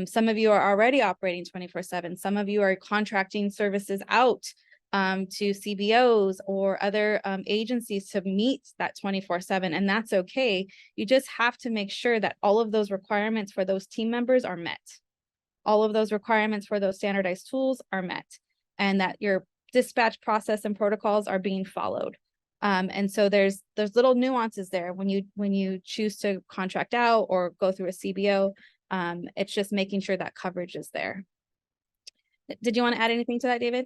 Speaker 3: Some of you are already operating 24/7. Some of you are contracting services out to CBOs or other agencies to meet that 24/7, and that's okay. You just have to make sure that all of those requirements for those team members are met. All of those requirements for those standardized tools are met, and that your dispatch process and protocols are being followed. And so there's little nuances there when you choose to contract out or go through a CBO. It's just making sure that coverage is there. Did you want to add anything to that, David?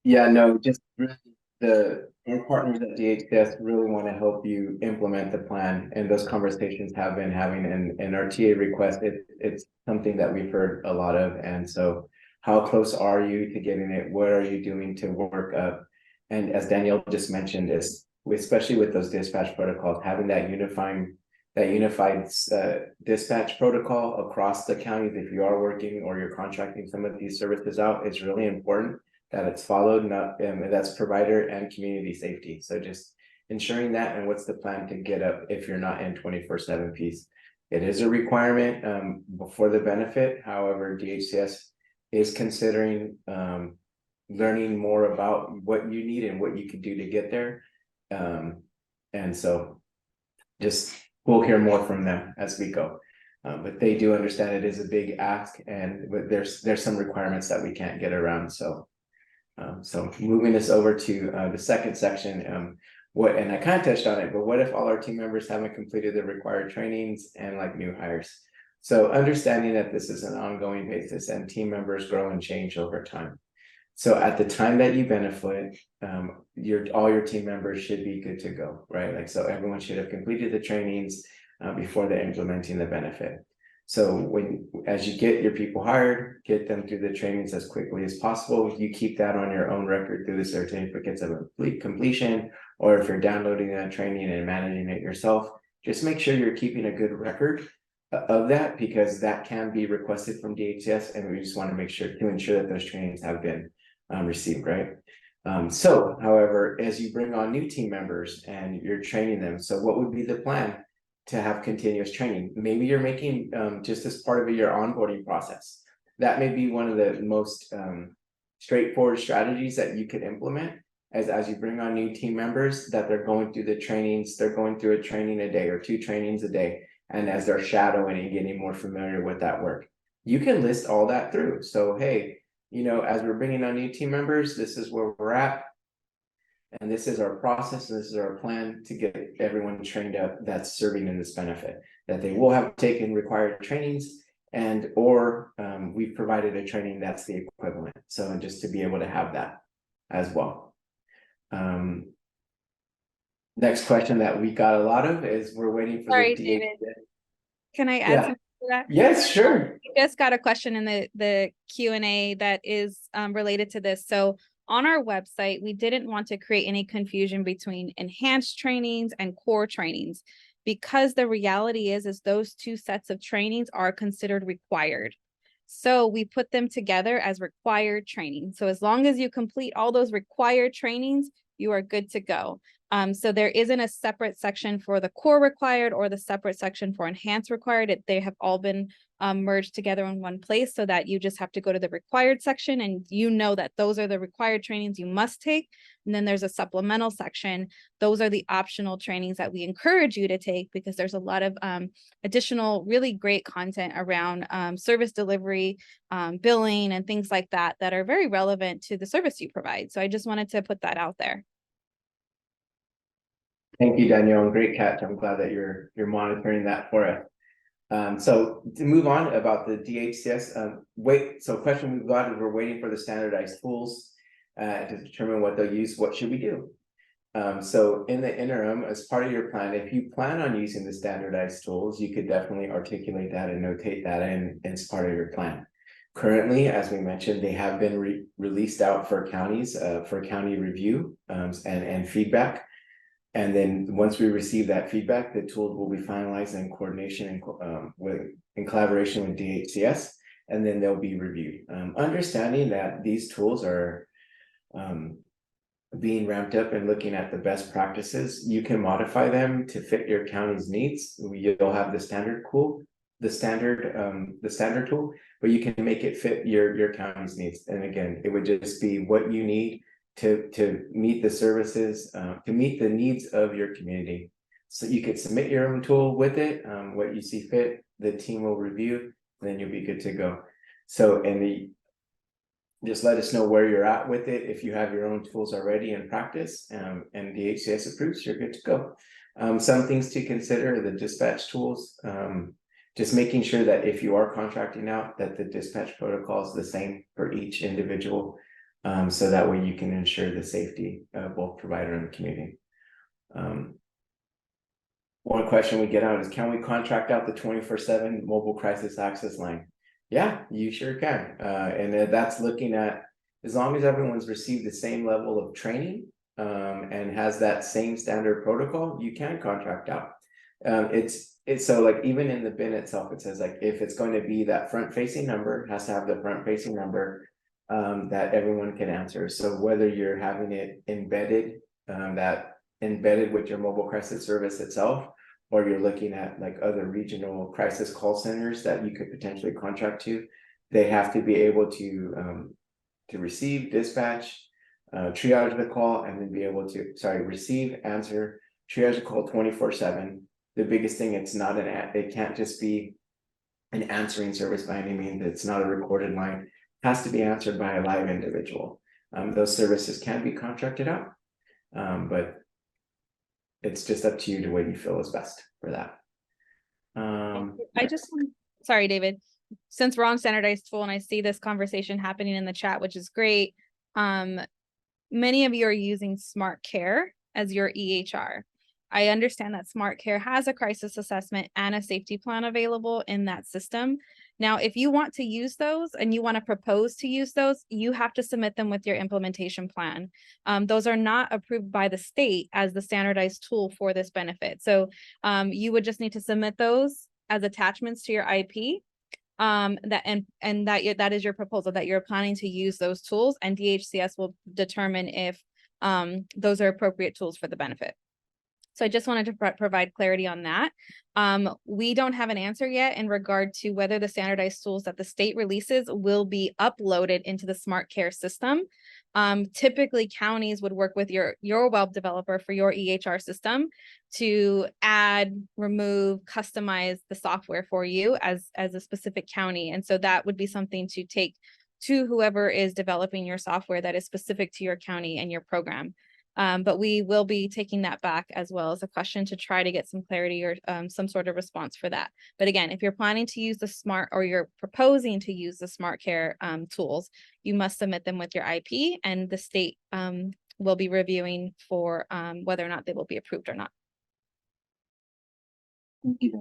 Speaker 1: Yeah, no, just really our partners at DHS really want to help you implement the plan, and those conversations have been having, and our TA request, it's something that we've heard a lot of. And so how close are you to getting it? What are you doing to work up? And as Danielle just mentioned, is especially with those dispatch protocols, having that unified dispatch protocol across the counties, if you are working or you're contracting some of these services out, it's really important that it's followed, not that's provider and community safety. So just ensuring that, and what's the plan to get up if you're not in 24/7 piece. It is a requirement before the benefit. However, DHCS is considering learning more about what you need and what you could do to get there. And so just we'll hear more from them as we go. But they do understand it is a big ask, and there's some requirements that we can't get around. So moving us over to the second section, and I kind of touched on it, but what if all our team members haven't completed the required trainings and like new hires? So understanding that this is an ongoing basis and team members grow and change over time. So at the time that you benefit, all your team members should be good to go, right? Like, so everyone should have completed the trainings before they're implementing the benefit. So as you get your people hired, get them through the trainings as quickly as possible. You keep that on your own record through the certificates of completion, or if you're downloading that training and managing it yourself, just make sure you're keeping a good record of that, because that can be requested from DHS, and we just want to make sure to ensure that those trainings have been received, right? So, however, as you bring on new team members and you're training them, so what would be the plan to have continuous training? Maybe you're making just as part of your onboarding process. That may be one of the most straightforward strategies that you could implement as you bring on new team members, that they're going through the trainings, they're going through a training a day or 2 trainings a day. And as they're shadowing and getting more familiar with that work, you can list all that through. So, hey, as we're bringing on new team members, this is where we're at. And this is our process, and this is our plan to get everyone trained up that's serving in this benefit, that they will have taken required trainings, or we've provided a training that's the equivalent. So just to be able to have that as well. Next question that we got a lot of is, we're waiting for
Speaker 3: Sorry,
Speaker 1: the
Speaker 3: David. Can I add
Speaker 1: Yeah.
Speaker 3: something to that?
Speaker 1: Yes, sure.
Speaker 3: We just got a question in the Q&A that is related to this. So on our website, we didn't want to create any confusion between enhanced trainings and core trainings, because the reality is those 2 sets of trainings are considered required. So we put them together as required training. So as long as you complete all those required trainings, you are good to go. So there isn't a separate section for the core required or the separate section for enhanced required. They have all been merged together in one place, so that you just have to go to the required section and that those are the required trainings you must take. And then there's a supplemental section. Those are the optional trainings that we encourage you to take, because there's a lot of additional really great content around service delivery, billing, and things like that are very relevant to the service you provide. So I just wanted to put that out there.
Speaker 1: Thank you, Danielle. Great catch. I'm glad that you're monitoring that for us. So to move on about the DHCS, so question we've got is, we're waiting for the standardized tools to determine what they'll use. What should we do? So in the interim, as part of your plan, if you plan on using the standardized tools, you could definitely articulate that and notate that as part of your plan. Currently, as we mentioned, they have been released out for counties for county review and feedback. And then once we receive that feedback, the tools will be finalized in coordination and in collaboration with DHCS, and then they'll be reviewed. Understanding that these tools are being ramped up and looking at the best practices, you can modify them to fit your county's needs. You'll have the standard tool, but you can make it fit your county's needs. And again, it would just be what you need to meet the services, to meet the needs of your community. So you could submit your own tool with it, what you see fit, the team will review, then you'll be good to go. So, just let us know where you're at with it. If you have your own tools already in practice, and DHCS approves, you're good to go. Some things to consider, the dispatch tools, just making sure that if you are contracting out, that the dispatch protocol is the same for each individual. So that way you can ensure the safety of both provider and the community. One question we get out is, can we contract out the 24/7 mobile crisis access line? Yeah, you sure can. And that's looking at, as long as everyone's received the same level of training and has that same standard protocol, you can contract out. It's so like even in the bin itself, it says like if it's going to be that front facing number, it has to have the front facing number that everyone can answer. So whether you're having it embedded, embedded with your mobile crisis service itself, or you're looking at like other regional crisis call centers that you could potentially contract to, they have to be able to receive, dispatch, triage the call, and then be able to, receive, answer, triage the call 24/7. The biggest thing, it can't just be an answering service by any means. It's not a recorded line. It has to be answered by a live individual. Those services can be contracted out, but it's just up to you to what you feel is best for that.
Speaker 3: Sorry, David, since we're on standardized tool and I see this conversation happening in the chat, which is great. Many of you are using Smart Care as your EHR. I understand that Smart Care has a crisis assessment and a safety plan available in that system. Now, if you want to use those and you want to propose to use those, you have to submit them with your implementation plan. Those are not approved by the state as the standardized tool for this benefit. So you would just need to submit those as attachments to your IP. That is your proposal, that you're planning to use those tools, and DHCS will determine if those are appropriate tools for the benefit. So I just wanted to provide clarity on that. We don't have an answer yet in regard to whether the standardized tools that the state releases will be uploaded into the Smart Care system. Typically, counties would work with your web developer for your EHR system to add, remove, customize the software for you as a specific county. And so that would be something to take to whoever is developing your software that is specific to your county and your program. But we will be taking that back as well as a question to try to get some clarity or some sort of response for that. But again, if you're planning to use or you're proposing to use the Smart Care tools, you must submit them with your IP, and the state will be reviewing for whether or not they will be approved or not.
Speaker 1: Thank you.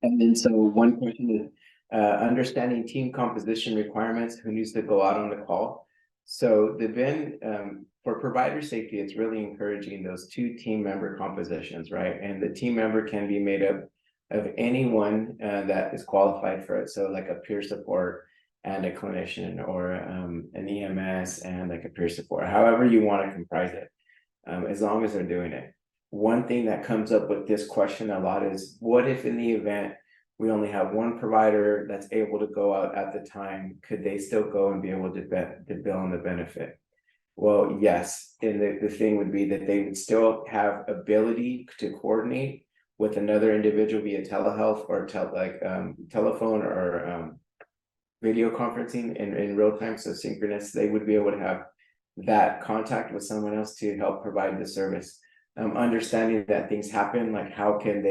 Speaker 1: And then so one question is understanding team composition requirements, who needs to go out on the call. So the bin, for provider safety, it's really encouraging those 2 team member compositions, right? And the team member can be made up of anyone that is qualified for it. So like a peer support and a clinician, or an EMS and like a peer support, however you want to comprise it, as long as they're doing it. One thing that comes up with this question a lot is, what if in the event we only have one provider that's able to go out at the time, could they still go and be able to bill on the benefit? Well, yes. And the thing would be that they would still have ability to coordinate with another individual via telehealth or telephone or video conferencing in real time, so synchronous. They would be able to have that contact with someone else to help provide the service. Understanding that things happen, like how can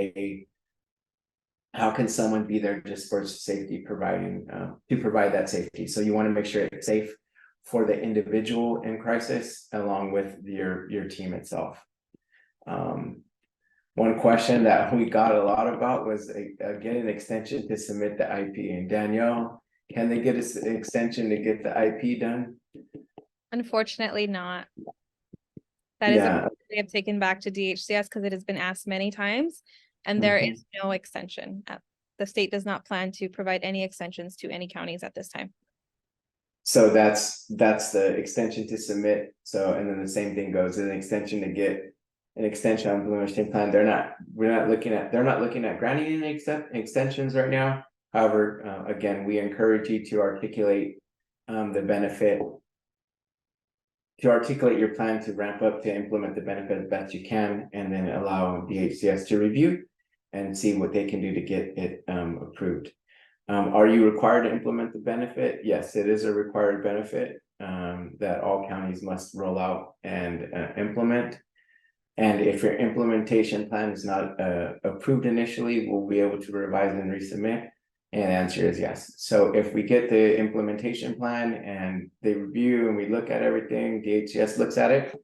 Speaker 1: someone be there just for safety, to provide that safety? So you want to make sure it's safe for the individual in crisis along with your team itself. One question that we got a lot about was getting an extension to submit the IP. And Danielle, can they get an extension to get the IP done?
Speaker 3: Unfortunately not. That is a
Speaker 1: Yeah.
Speaker 3: question we have taken back to DHCS because it has been asked many times, and there
Speaker 1: Mhm.
Speaker 3: is no extension. The state does not plan to provide any extensions to any counties at this time.
Speaker 1: So that's the extension to submit. So, and then the same thing goes, an extension to get an extension on Blue Ridge Plan. They're not looking at granting any extensions right now. However, again, we encourage you to articulate the benefit, to articulate your plan to ramp up to implement the benefit as best you can, and then allow DHCS to review and see what they can do to get it approved. Are you required to implement the benefit? Yes, it is a required benefit that all counties must roll out and implement. And if your implementation plan is not approved initially, we'll be able to revise and resubmit. And the answer is yes. So if we get the implementation plan and they review and we look at everything, DHCS looks at it,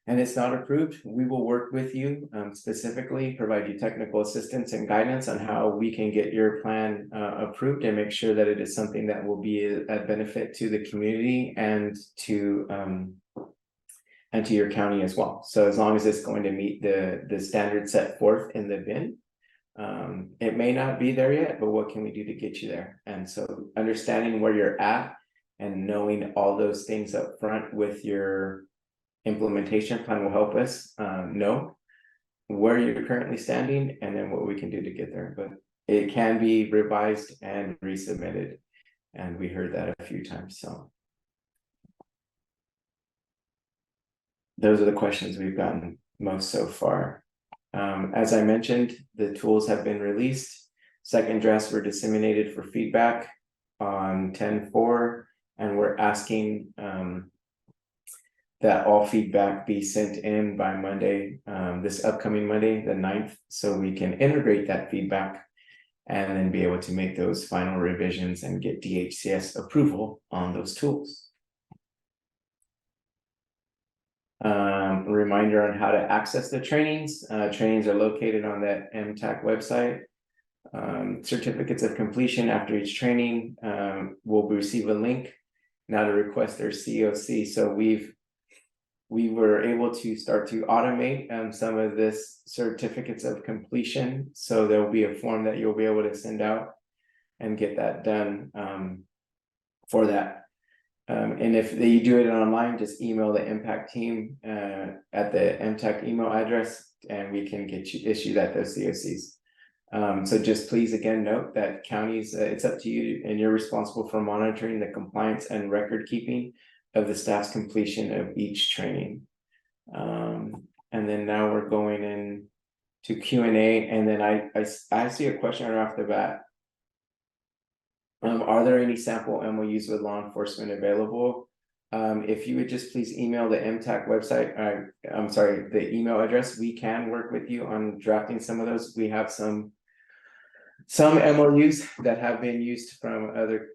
Speaker 1: and it's not approved, we will work with you specifically, provide you technical assistance and guidance on how we can get your plan approved and make sure that it is something that will be a benefit to the community and to your county as well. So as long as it's going to meet the standards set forth in the BIN, it may not be there yet, but what can we do to get you there? And so understanding where you're at and knowing all those things up front with your implementation plan will help us know where you're currently standing and then what we can do to get there. But it can be revised and resubmitted, and we heard that a few times. So those are the questions we've gotten most so far. As I mentioned, the tools have been released. Second drafts were disseminated for feedback on 10/4, and we're asking that all feedback be sent in by Monday, this upcoming Monday, the 9th, so we can integrate that feedback and then be able to make those final revisions and get DHCS approval on those tools. Reminder on how to access the trainings. Trainings are located on that MTAC website. Certificates of completion after each training will receive a link now to request their COC. So we were able to start to automate some of this certificates of completion. So there'll be a form that you'll be able to send out and get that done for that. And if you do it online, just email the impact team at the MTAC email address, and we can get you issued at those COCs. So just please again note that counties, it's up to you, and you're responsible for monitoring the compliance and record keeping of the staff's completion of each training. And then now we're going in to Q&A, and then I see a question right off the bat. Are there any sample MOUs with law enforcement available? If you would just please email the MTAC website, I'm sorry, the email address, we can work with you on drafting some of those. We have some MOUs that have been used from other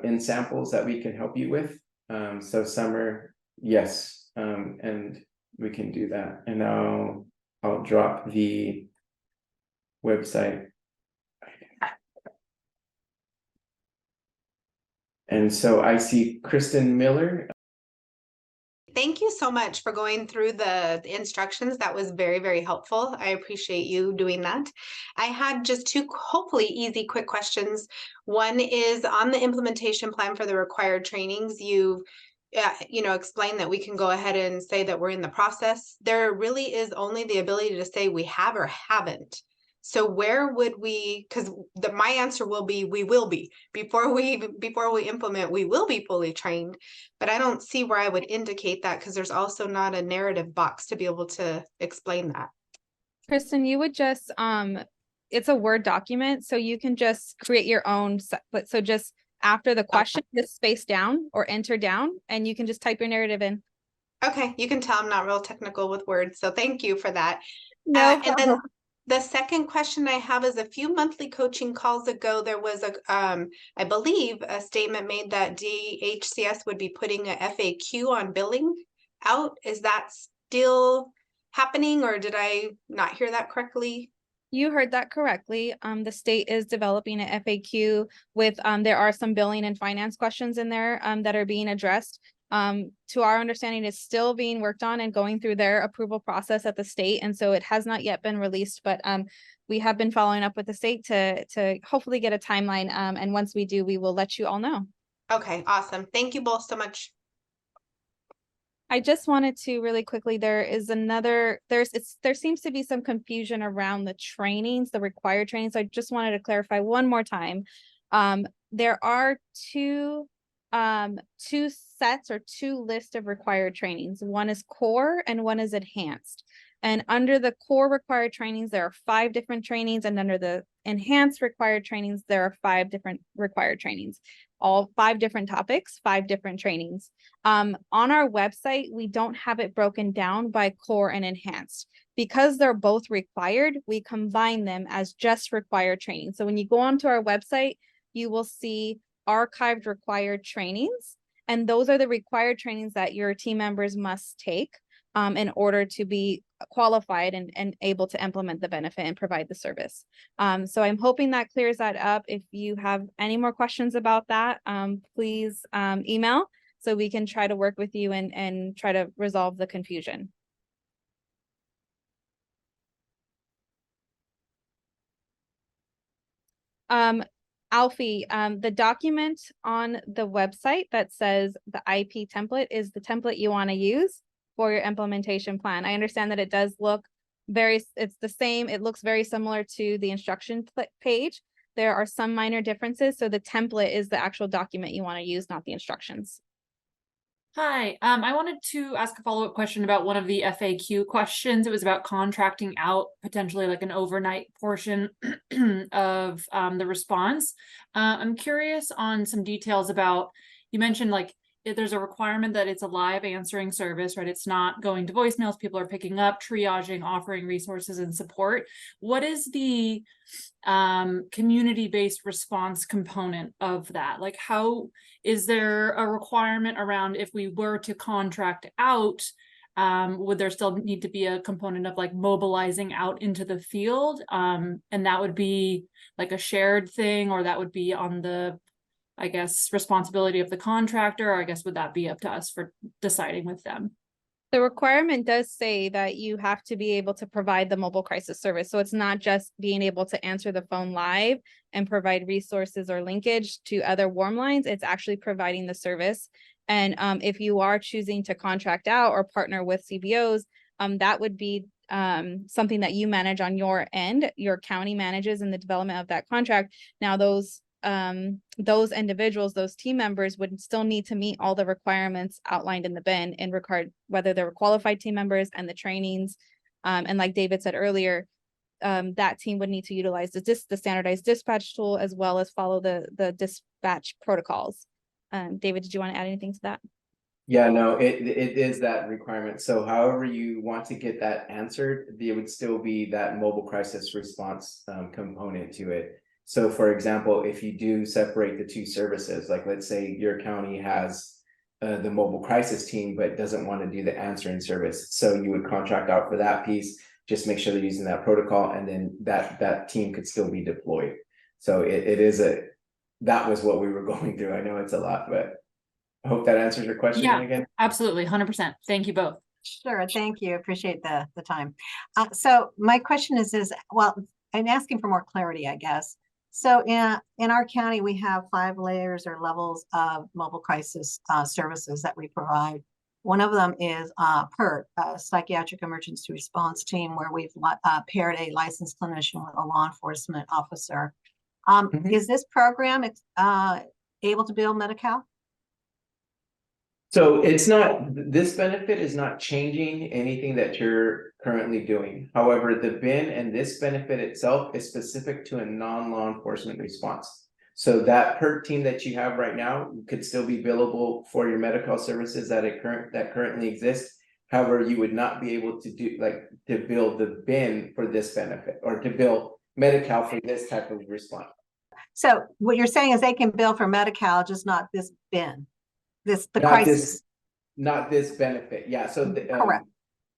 Speaker 1: in samples that we can help you with. So Summer, yes, and we can do that. And now I'll drop the website. And so I see Kristen Miller.
Speaker 5: Thank you so much for going through the instructions. That was very, very helpful. I appreciate you doing that. I had just two hopefully easy, quick questions. One is on the implementation plan for the required trainings. You've explained that we can go ahead and say that we're in the process. There really is only the ability to say we have or haven't. So where would we, because my answer will be, we will be, before we implement, we will be fully trained, but I don't see where I would indicate that because there's also not a narrative box to be able to explain that.
Speaker 3: Kristen, you would just, it's a Word document, so you can just create your own, so just after the question, just space down or enter down, and you can just type your narrative in.
Speaker 5: Okay, you can tell I'm not real technical with words, so thank you for that.
Speaker 3: No
Speaker 5: and then the second question I have is a few monthly coaching calls ago, there was I believe a statement made that DHCS would be putting a FAQ on billing out. Is that still happening, or did I not hear that correctly?
Speaker 3: You heard that correctly. The state is developing an FAQ with, there are some billing and finance questions in there that are being addressed. to our understanding, is still being worked on and going through their approval process at the state. And so it has not yet been released, but we have been following up with the state to hopefully get a timeline. And once we do, we will let you all know.
Speaker 5: Okay, awesome. Thank you both so much.
Speaker 3: I just wanted to really quickly, there seems to be some confusion around the trainings, the required trainings. I just wanted to clarify one more time. There are two sets or two lists of required trainings. One is core and one is enhanced. And under the core required trainings, there are 5 different trainings, and under the enhanced required trainings, there are 5 different required trainings. All 5 different topics, 5 different trainings. On our website, we don't have it broken down by core and enhanced. Because they're both required, we combine them as just required training. So when you go onto our website, you will see archived required trainings, and those are the required trainings that your team members must take in order to be qualified and able to implement the benefit and provide the service. So I'm hoping that clears that up. If you have any more questions about that, please email so we can try to work with you and try to resolve the confusion. Alfie, the document on the website that says the IP template is the template you want to use for your implementation plan. I understand that it does look it's the same. It looks very similar to the instruction page. There are some minor differences. So the template is the actual document you want to use, not the instructions.
Speaker 6: Hi, I wanted to ask a follow-up question about one of the FAQ questions. It was about contracting out potentially like an overnight portion of the response. I'm curious on some details about, you mentioned like if there's a requirement that it's a live answering service, right? It's not going to voicemails, people are picking up, triaging, offering resources and support. What is the community-based response component of that? Like, how is there a requirement around if we were to contract out, would there still need to be a component of like mobilizing out into the field? And that would be like a shared thing, or that would be on the, I guess, responsibility of the contractor, or I guess would that be up to us for deciding with them?
Speaker 3: The requirement does say that you have to be able to provide the mobile crisis service. So it's not just being able to answer the phone live and provide resources or linkage to other warm lines. It's actually providing the service. And if you are choosing to contract out or partner with CBOs, that would be something that you manage on your end. Your county manages in the development of that contract. Now those individuals, those team members would still need to meet all the requirements outlined in the BIN in regard whether they're qualified team members and the trainings. And like David said earlier, that team would need to utilize the standardized dispatch tool as well as follow the dispatch protocols. David, did you want to add anything to that?
Speaker 1: Yeah, no, it is that requirement. So however you want to get that answered, there would still be that mobile crisis response component to it. So for example, if you do separate the 2 services, like let's say your county has the mobile crisis team, but doesn't want to do the answering service. So you would contract out for that piece, just make sure they're using that protocol, and then that team could still be deployed. So that was what we were going through. I know it's a lot, but I hope that answers your question.
Speaker 6: Yeah,
Speaker 1: again.
Speaker 6: Absolutely, 100%. Thank you both.
Speaker 7: Sure, thank you. Appreciate the time. So my question is, well, I'm asking for more clarity, I guess. So in our county, we have 5 layers or levels of mobile crisis services that we provide. One of them is PERT, Psychiatric Emergency Response Team, where we've paired a licensed clinician with a law enforcement officer. Is this program able to bill Medi-Cal?
Speaker 1: So this benefit is not changing anything that you're currently doing. However, the BIN and this benefit itself is specific to a non-law enforcement response. So that PERT team that you have right now could still be billable for your medical services that currently exist. However, you would not be able to to bill the BIN for this benefit, or to bill Medi-Cal for this type of response.
Speaker 7: So what you're saying is they can bill for Medi-Cal, just not this BIN. Crisis.
Speaker 1: Not this benefit. Yeah. So
Speaker 7: correct.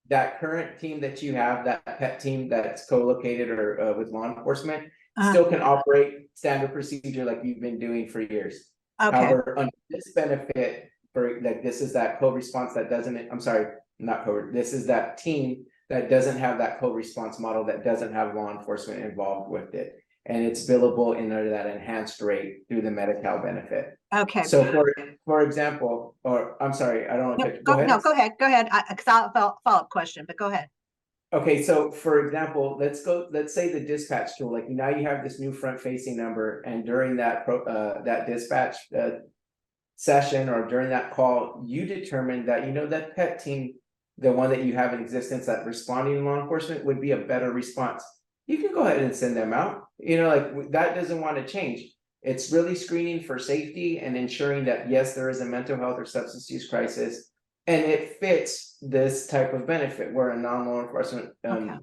Speaker 1: That current team that you have, that PET team that's co-located or with law enforcement, still can operate standard procedure like you've been doing for years.
Speaker 7: Okay.
Speaker 1: However, under this benefit, for Like this is that co-response that doesn't, I'm sorry, not co, this is that team that doesn't have that co-response model, that doesn't have law enforcement involved with it. And it's billable under that enhanced rate through the Medi-Cal benefit.
Speaker 7: Okay.
Speaker 1: So for example, or I'm sorry, I don't want
Speaker 7: No,
Speaker 1: to, go ahead.
Speaker 7: no, go ahead, cause I'll have a follow-up question, but go ahead.
Speaker 1: Okay, so for example, let's say the dispatch tool, like now you have this new front facing number, and during that that dispatch session, or during that call, you determined that, that pet team, the one that you have in existence that responding to law enforcement would be a better response. You can go ahead and send them out, like that doesn't want to change. It's really screening for safety and ensuring that, yes, there is a mental health or substance use crisis, and it fits this type of benefit where a non-law enforcement
Speaker 7: Okay.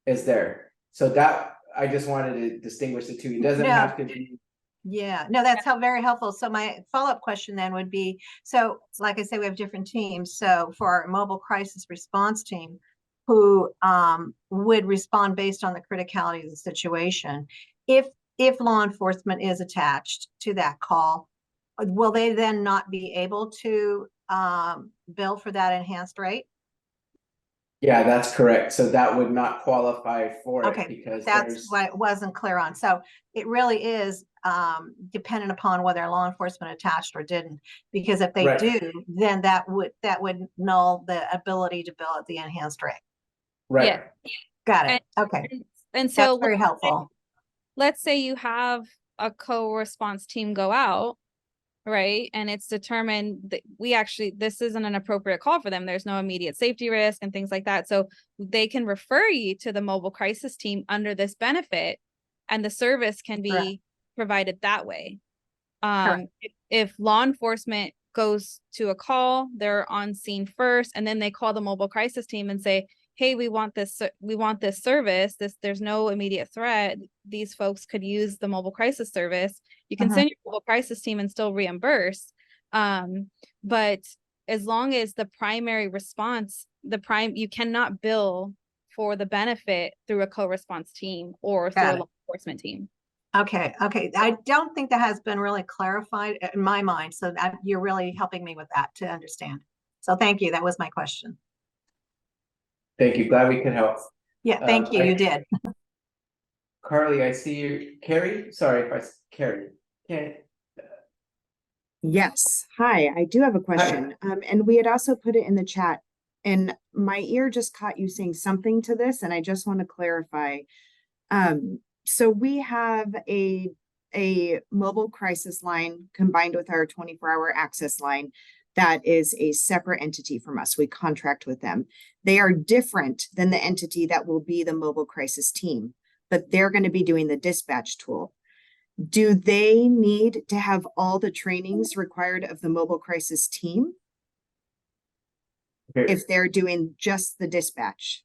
Speaker 1: is there. So that, I just wanted to distinguish the two. It doesn't
Speaker 7: No.
Speaker 1: have to be.
Speaker 7: Yeah, no, that's very helpful. So my follow-up question then would be, so like I say, we have different teams. So for our mobile crisis response team, who would respond based on the criticality of the situation, if law enforcement is attached to that call, will they then not be able to bill for that enhanced rate?
Speaker 1: Yeah, that's correct. So that would not qualify for it,
Speaker 7: Okay,
Speaker 1: because
Speaker 7: that's what I wasn't clear on. So it really is dependent upon whether law enforcement attached or didn't, because if they
Speaker 1: Right.
Speaker 7: do, then that would null the ability to bill at the enhanced rate.
Speaker 1: right.
Speaker 3: Yeah.
Speaker 7: Got it. Okay,
Speaker 3: And
Speaker 7: that's
Speaker 3: so
Speaker 7: very helpful.
Speaker 3: let's say you have a co-response team go out, right? And it's determined that this isn't an appropriate call for them. There's no immediate safety risk and things like that. So they can refer you to the mobile crisis team under this benefit, and the service can be
Speaker 7: Correct.
Speaker 3: provided that way.
Speaker 7: Correct.
Speaker 3: If law enforcement goes to a call, they're on scene first, and then they call the mobile crisis team and say, hey, we want this service, there's no immediate threat, these folks could use the mobile crisis service. You can send your mobile crisis team and still reimburse. But as long as the primary response, you cannot bill for the benefit through a co-response team or through a law enforcement team.
Speaker 7: Okay, I don't think that has been really clarified in my mind, so you're really helping me with that to understand. So thank you, that was my question.
Speaker 1: Thank you. Glad we could help.
Speaker 7: Yeah, thank you, you did.
Speaker 1: Carly, I see you. Carrie, sorry if Carrie.
Speaker 8: Yes. Hi, I do have a question. And we had also put it in the chat, and my ear just caught you saying something to this, and I just want to clarify. So we have a mobile crisis line combined with our 24-hour access line that is a separate entity from us. We contract with them. They are different than the entity that will be the mobile crisis team, but they're going to be doing the dispatch tool. Do they need to have all the trainings required of the mobile crisis team if they're doing just the dispatch?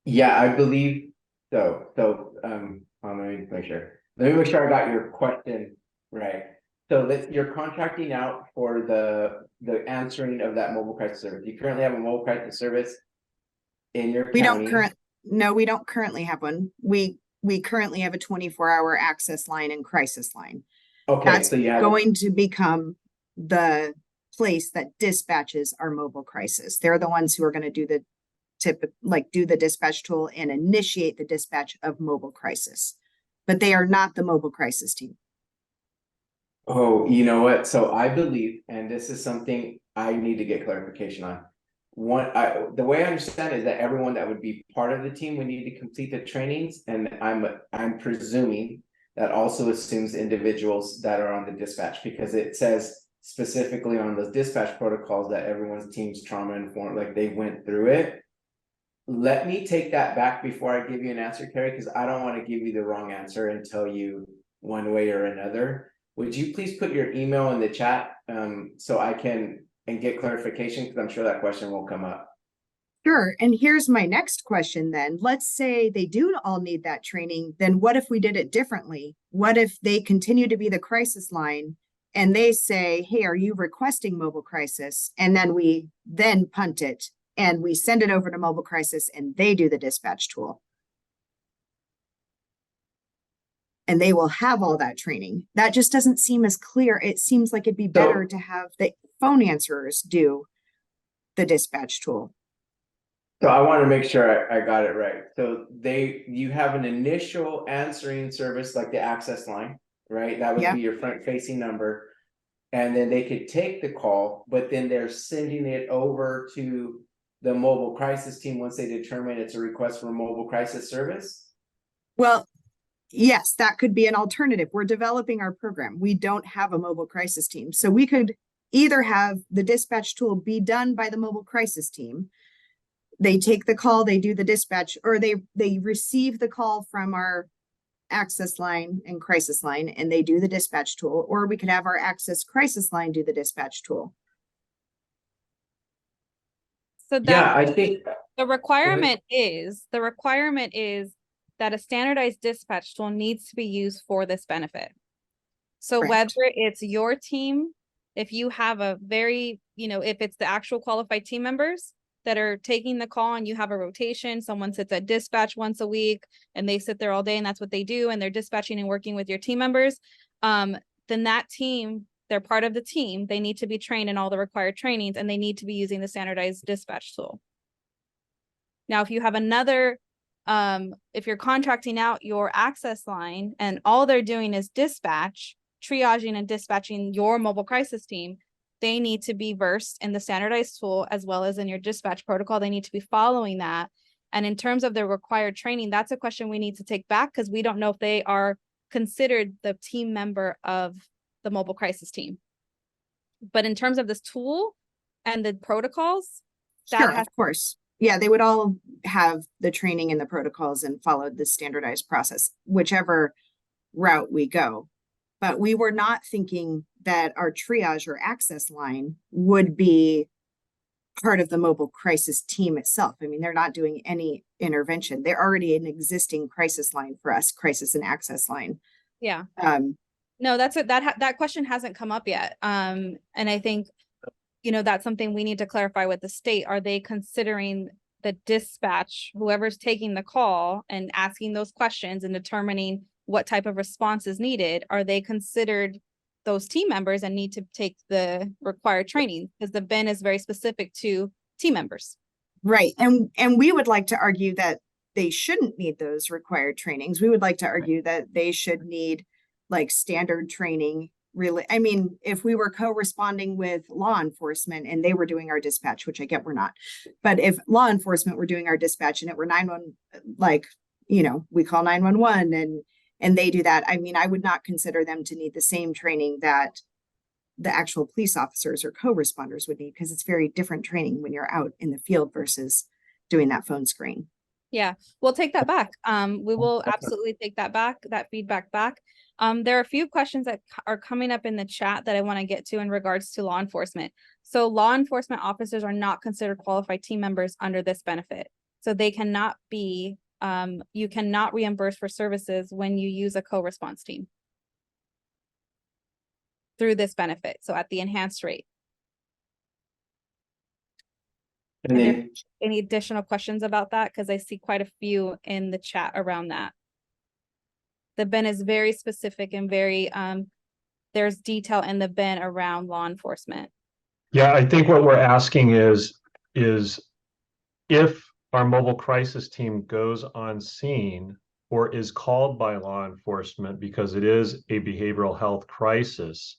Speaker 1: Yeah, I believe so. Let me make sure. Let me make sure I got your question right. So you're contracting out for the answering of that mobile crisis service. You currently have a mobile crisis service in your county.
Speaker 8: No, we don't currently have one. We currently have a 24-hour access line and crisis line.
Speaker 1: Okay,
Speaker 8: That's
Speaker 1: so you have
Speaker 8: going to become the place that dispatches our mobile crisis. They're the ones who are going to do the dispatch tool and initiate the dispatch of mobile crisis, but they are not the mobile crisis team.
Speaker 1: Oh, you know what? So I believe, and this is something I need to get clarification on. The way I understand is that everyone that would be part of the team would need to complete the trainings, and I'm presuming that also assumes individuals that are on the dispatch, because it says specifically on those dispatch protocols that everyone's team's trauma informed, like they went through it. Let me take that back before I give you an answer, Carrie, because I don't want to give you the wrong answer and tell you one way or another. Would you please put your email in the chat so I can get clarification, because I'm sure that question will come up.
Speaker 8: Sure. And here's my next question then. Let's say they do all need that training. Then what if we did it differently? What if they continue to be the crisis line and they say, hey, are you requesting mobile crisis? And then we punt it and we send it over to mobile crisis and they do the dispatch tool. and they will have all that training. That just doesn't seem as clear. It seems like it'd be better to have the phone answerers do the dispatch tool.
Speaker 1: So I want to make sure I got it right. So you have an initial answering service like the access line, right? That would
Speaker 8: Yeah.
Speaker 1: be your front facing number. And then they could take the call, but then they're sending it over to the mobile crisis team once they determine it's a request for mobile crisis service.
Speaker 8: Well, yes, that could be an alternative. We're developing our program. We don't have a mobile crisis team. So we could either have the dispatch tool be done by the mobile crisis team. They take the call, they do the dispatch, or they receive the call from our access line and crisis line, and they do the dispatch tool, or we could have our access crisis line do the dispatch tool.
Speaker 3: So
Speaker 1: Yeah,
Speaker 3: that
Speaker 1: I think,
Speaker 3: the requirement is that a standardized dispatch tool needs to be used for this benefit. So
Speaker 8: Correct.
Speaker 3: whether it's your team, if you have a very, if it's the actual qualified team members that are taking the call and you have a rotation, someone sits at dispatch once a week and they sit there all day and that's what they do, and they're dispatching and working with your team members, then that team, they're part of the team. They need to be trained in all the required trainings and they need to be using the standardized dispatch tool. Now, if you have another, if you're contracting out your access line and all they're doing is dispatch, triaging and dispatching your mobile crisis team, they need to be versed in the standardized tool as well as in your dispatch protocol. They need to be following that. And in terms of the required training, that's a question we need to take back because we don't know if they are considered the team member of the mobile crisis team. But in terms of this tool and the protocols,
Speaker 8: Sure, of course. Yeah, they would all have the training and the protocols and follow the standardized process, whichever route we go. But we were not thinking that our triage or access line would be part of the mobile crisis team itself. I mean, they're not doing any intervention. They're already an existing crisis line for us, crisis and access line.
Speaker 3: Yeah. No, that question hasn't come up yet. And I think, that's something we need to clarify with the state. Are they considering the dispatch, whoever's taking the call and asking those questions and determining what type of response is needed? Are they considered those team members and need to take the required training? Because the BIN is very specific to team members.
Speaker 8: Right. And we would like to argue that they shouldn't need those required trainings. We would like to argue that they should need like standard training. Really, I mean, if we were co-responding with law enforcement and they were doing our dispatch, which I get we're not, but if law enforcement were doing our dispatch and it were 911, like, we call 911 and they do that, I mean, I would not consider them to need the same training that the actual police officers or co-responders would need, because it's very different training when you're out in the field versus doing that phone screen.
Speaker 3: Yeah, we'll take that back. We will absolutely take that feedback back. There are a few questions that are coming up in the chat that I want to get to in regards to law enforcement. So law enforcement officers are not considered qualified team members under this benefit. So they cannot be, you cannot reimburse for services when you use a co-response team through this benefit. So at the enhanced rate.
Speaker 1: and then,
Speaker 3: Any additional questions about that? Because I see quite a few in the chat around that. The BIN is very specific and very, there's detail in the BIN around law enforcement.
Speaker 9: Yeah, I think what we're asking is if our mobile crisis team goes on scene or is called by law enforcement because it is a behavioral health crisis,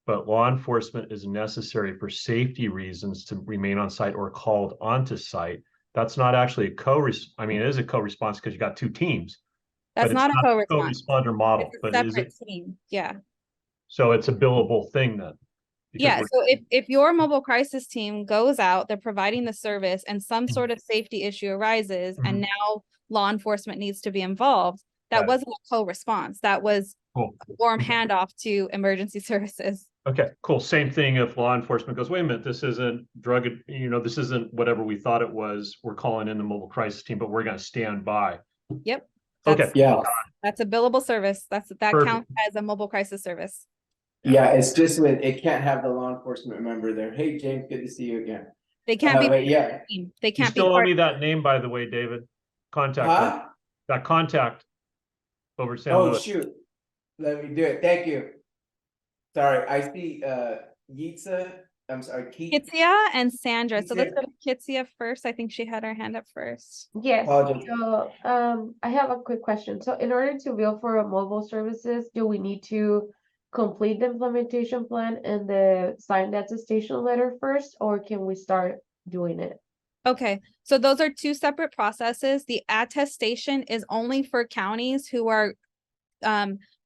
Speaker 9: but law enforcement is necessary for safety reasons to remain on site or called onto site, that's not actually I mean, it is a co-response because you got two teams.
Speaker 3: That's not a co-response.
Speaker 9: Co-responder model,
Speaker 3: It's a
Speaker 9: but is
Speaker 3: separate
Speaker 9: it?
Speaker 3: team. Yeah.
Speaker 9: So it's a billable thing then? Because
Speaker 3: Yeah, so if your mobile crisis team goes out, they're providing the service and some sort of safety issue arises and now law enforcement needs to be involved, that
Speaker 9: Right.
Speaker 3: wasn't a co-response. That was
Speaker 9: Cool.
Speaker 3: a warm handoff to emergency services.
Speaker 9: Okay, cool. Same thing if law enforcement goes, wait a minute, this isn't drug, this isn't whatever we thought it was. We're calling in the mobile crisis team, but we're going to stand by.
Speaker 3: Yep.
Speaker 9: Okay.
Speaker 1: yeah,
Speaker 3: That's a billable service. That
Speaker 9: Perfect.
Speaker 3: counts as a mobile crisis service.
Speaker 1: yeah, it's just when it can't have the law enforcement member there. Hey, James, good to see you again.
Speaker 3: They can't be,
Speaker 1: But yeah,
Speaker 3: team. They
Speaker 9: You
Speaker 3: can't be
Speaker 9: still owe
Speaker 3: part.
Speaker 9: me that name, by the way, David. Contact,
Speaker 1: huh?
Speaker 9: that contact over San
Speaker 1: Oh,
Speaker 9: Luis.
Speaker 1: shoot. Let me do it. Thank you. Sorry, I see Yitza, I'm sorry, Keith.
Speaker 3: Kitsia and Sandra. So let's
Speaker 1: Kitsia.
Speaker 3: go to Kitsia first. I think she had her hand up first.
Speaker 10: Yes,
Speaker 1: Apologies.
Speaker 10: so I have a quick question. So in order to bill for a mobile services, do we need to complete the implementation plan and the sign attestation letter first, or can we start doing it?
Speaker 3: Okay, so those are two separate processes. The attestation is only for counties who are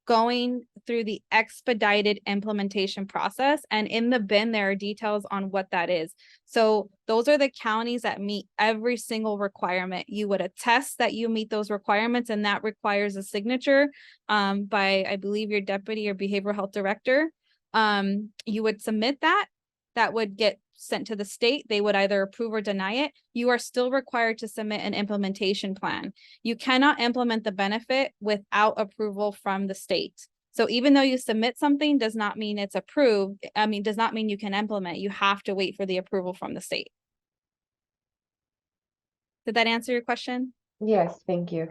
Speaker 3: going through the expedited implementation process. And in the bin, there are details on what that is. So those are the counties that meet every single requirement. You would attest that you meet those requirements, and that requires a signature by, I believe, your deputy or behavioral health director. You would submit that. That would get sent to the state. They would either approve or deny it. You are still required to submit an implementation plan. You cannot implement the benefit without approval from the state. So even though you submit something does not mean it's approved. Does not mean you can implement. You have to wait for the approval from the state. Did that answer your question?
Speaker 10: Yes, thank you.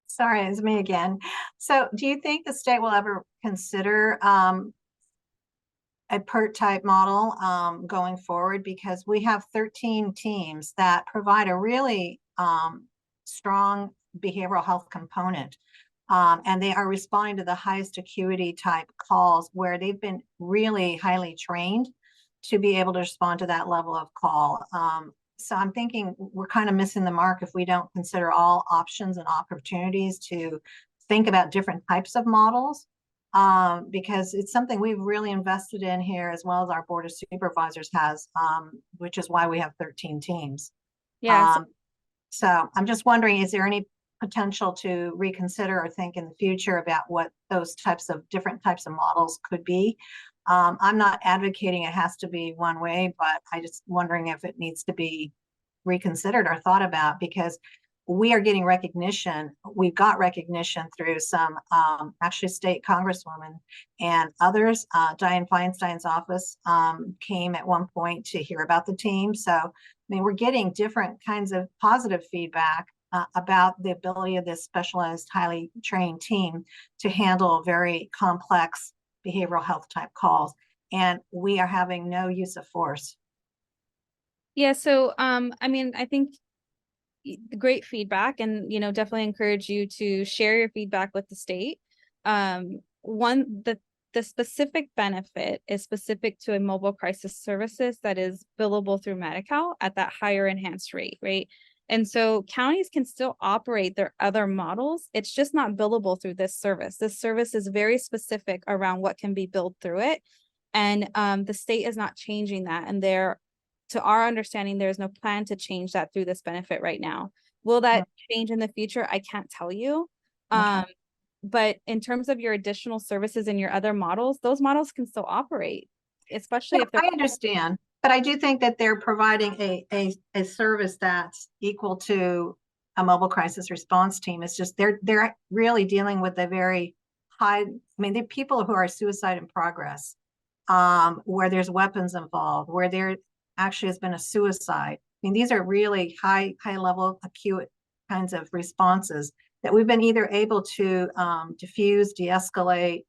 Speaker 7: Sorry, it's me again. So do you think the state will ever consider a PERT type model going forward? Because we have 13 teams that provide a really strong behavioral health component. And they are responding to the highest acuity type calls where they've been really highly trained to be able to respond to that level of call. So I'm thinking we're kind of missing the mark if we don't consider all options and opportunities to think about different types of models. Because it's something we've really invested in here, as well as our board of supervisors has, which is why we have 13 teams.
Speaker 3: Yeah.
Speaker 7: So I'm just wondering, is there any potential to reconsider or think in the future about what those different types of models could be? I'm not advocating it has to be one way, but I just wondering if it needs to be reconsidered or thought about, because we are getting recognition. We've got recognition through some actually state congresswomen and others. Dianne Feinstein's office came at one point to hear about the team. So, I mean, we're getting different kinds of positive feedback about the ability of this specialized, highly trained team to handle very complex behavioral health type calls. And we are having no use of force.
Speaker 3: Yeah, so I think great feedback, and definitely encourage you to share your feedback with the state. The specific benefit is specific to a mobile crisis services that is billable through Medi-Cal at that higher enhanced rate, right? And so counties can still operate their other models. It's just not billable through this service. This service is very specific around what can be billed through it. And the state is not changing that. And to our understanding, there is no plan to change that through this benefit right now. Will that change in the future? I can't tell you.
Speaker 7: Okay.
Speaker 3: But in terms of your additional services and your other models, those models can still operate, especially if they're—
Speaker 7: I understand, but I do think that they're providing a service that's equal to a mobile crisis response team. It's just they're really dealing with a very high, they're people who are suicide in progress, where there's weapons involved, where there actually has been a suicide. These are really high level acute kinds of responses that we've been either able to diffuse, de-escalate,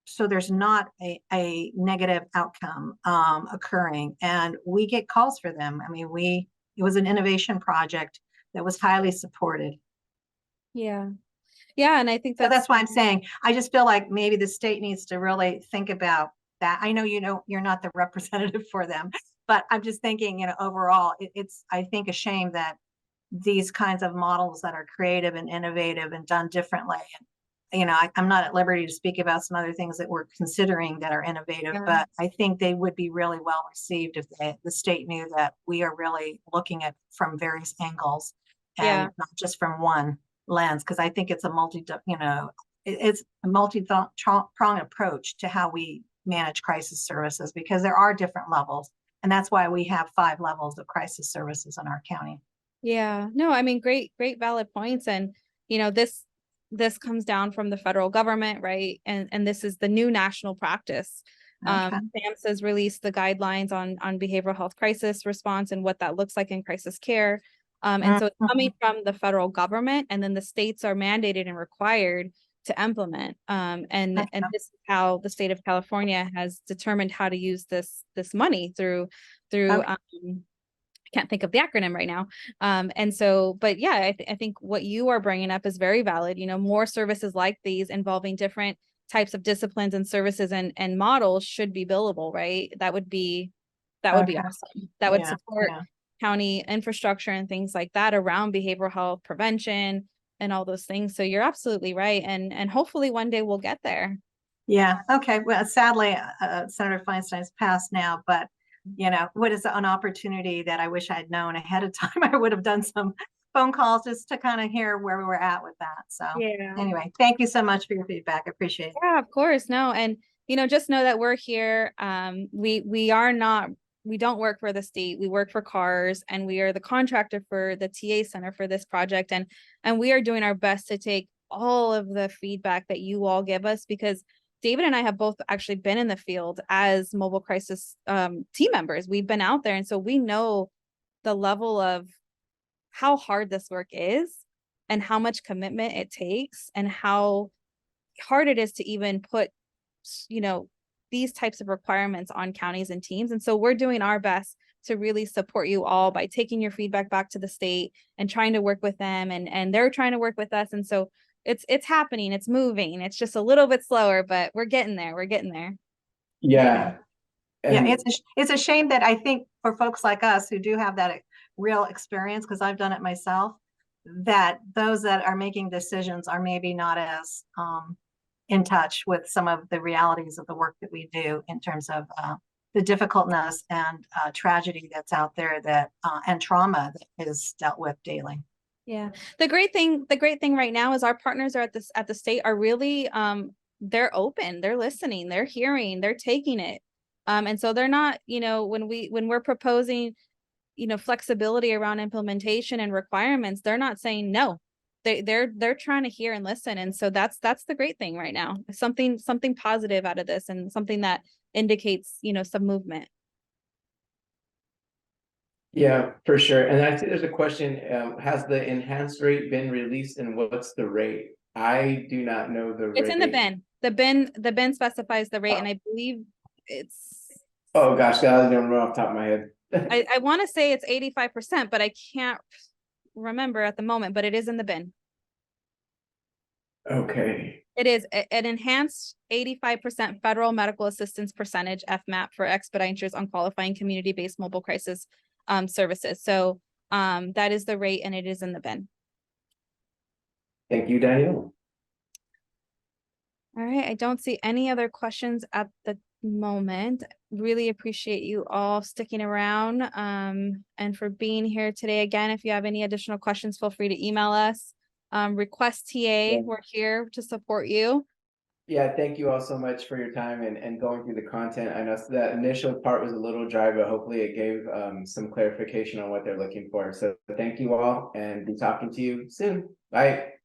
Speaker 7: so there's not a negative outcome occurring. And we get calls for them. It was an innovation project that was highly supported.
Speaker 3: Yeah. Yeah, and I think
Speaker 7: So that's why I'm saying, I just feel like maybe the state needs to really think about that. I know you're not the representative for them, but I'm just thinking, overall, it's, I think, a shame that these kinds of models that are creative and innovative and done differently. And, I'm not at liberty to speak about some other things that we're considering that are innovative, but I think they would be really well received if the state knew that we are really looking at from various angles and not just from one lens, because I think it's a it's a multi-pronged approach to how we manage crisis services, because there are different levels. And that's why we have 5 levels of crisis services in our county.
Speaker 3: Yeah, no, great valid points. And, this comes down from the federal government, right? And this is the new national practice. SAMHSA has released the guidelines on behavioral health crisis response and what that looks like in crisis care. And so it's coming from the federal government, and then the states are mandated and required to implement. And this is how the state of California has determined how to use this money through I can't think of the acronym right now. And so, but yeah, I think what you are bringing up is very valid. You know, more services like these involving different types of disciplines and services and models should be billable, right? That would be awesome. That would support county infrastructure and things like that around behavioral health prevention and all those things. So you're absolutely right. And hopefully one day we'll get there.
Speaker 7: Yeah. Okay. Well, sadly, Senator Feinstein's passed now, but you know, what is an opportunity that I wish I'd known ahead of time? I would have done some phone calls just to kind of hear where we were at with that. So anyway, thank you so much for your feedback. I appreciate it.
Speaker 3: Yeah, of course. No. And, you know, just know that we're here. We don't work for the state. We work for CARS, and we are the contractor for the TA Center for this project. And we are doing our best to take all of the feedback that you all give us, because David and I have both actually been in the field as mobile crisis team members. We've been out there. And so we know the level of how hard this work is and how much commitment it takes and how hard it is to even put, you know, these types of requirements on counties and teams. And so we're doing our best to really support you all by taking your feedback back to the state and trying to work with them, and they're trying to work with us. And so it's happening, it's moving. It's just a little bit slower, but we're getting there. We're getting there.
Speaker 1: Yeah.
Speaker 7: Yeah, it's a shame that I think for folks like us who do have that real experience, because I've done it myself, that those that are making decisions are maybe not as in touch with some of the realities of the work that we do in terms of the difficultness and tragedy that's out there, that and trauma that is dealt with daily.
Speaker 3: Yeah. The great thing right now is our partners are at the state are really they're open, they're listening, they're hearing, they're taking it. And so they're not, you know, when we're proposing, you know, flexibility around implementation and requirements, they're not saying no. They're trying to hear and listen. And so that's the great thing right now. Something positive out of this, and something that indicates, you know, some movement.
Speaker 1: Yeah, for sure. And I see there's a question, has the enhanced rate been released, and what's the rate? I do not know the rate.
Speaker 3: It's in the bin. The bin specifies the rate, and I believe it's.
Speaker 1: Oh gosh, I was gonna run off the top of my head.
Speaker 3: I want to say it's 85%, but I can't remember at the moment, but it is in the bin.
Speaker 1: Okay.
Speaker 3: It is an enhanced 85% federal medical assistance percentage FMAP for expenditures on qualifying community-based mobile crisis services. So that is the rate, and it is in the bin.
Speaker 1: Thank you, Daniel.
Speaker 3: All right, I don't see any other questions at the moment. Really appreciate you all sticking around and for being here today. Again, if you have any additional questions, feel free to email us. Request TA, we're here to support you.
Speaker 1: Yeah, thank you all so much for your time and going through the content. I know that initial part was a little dry, but hopefully it gave some clarification on what they're looking for. So thank you all, and be talking to you soon. Bye.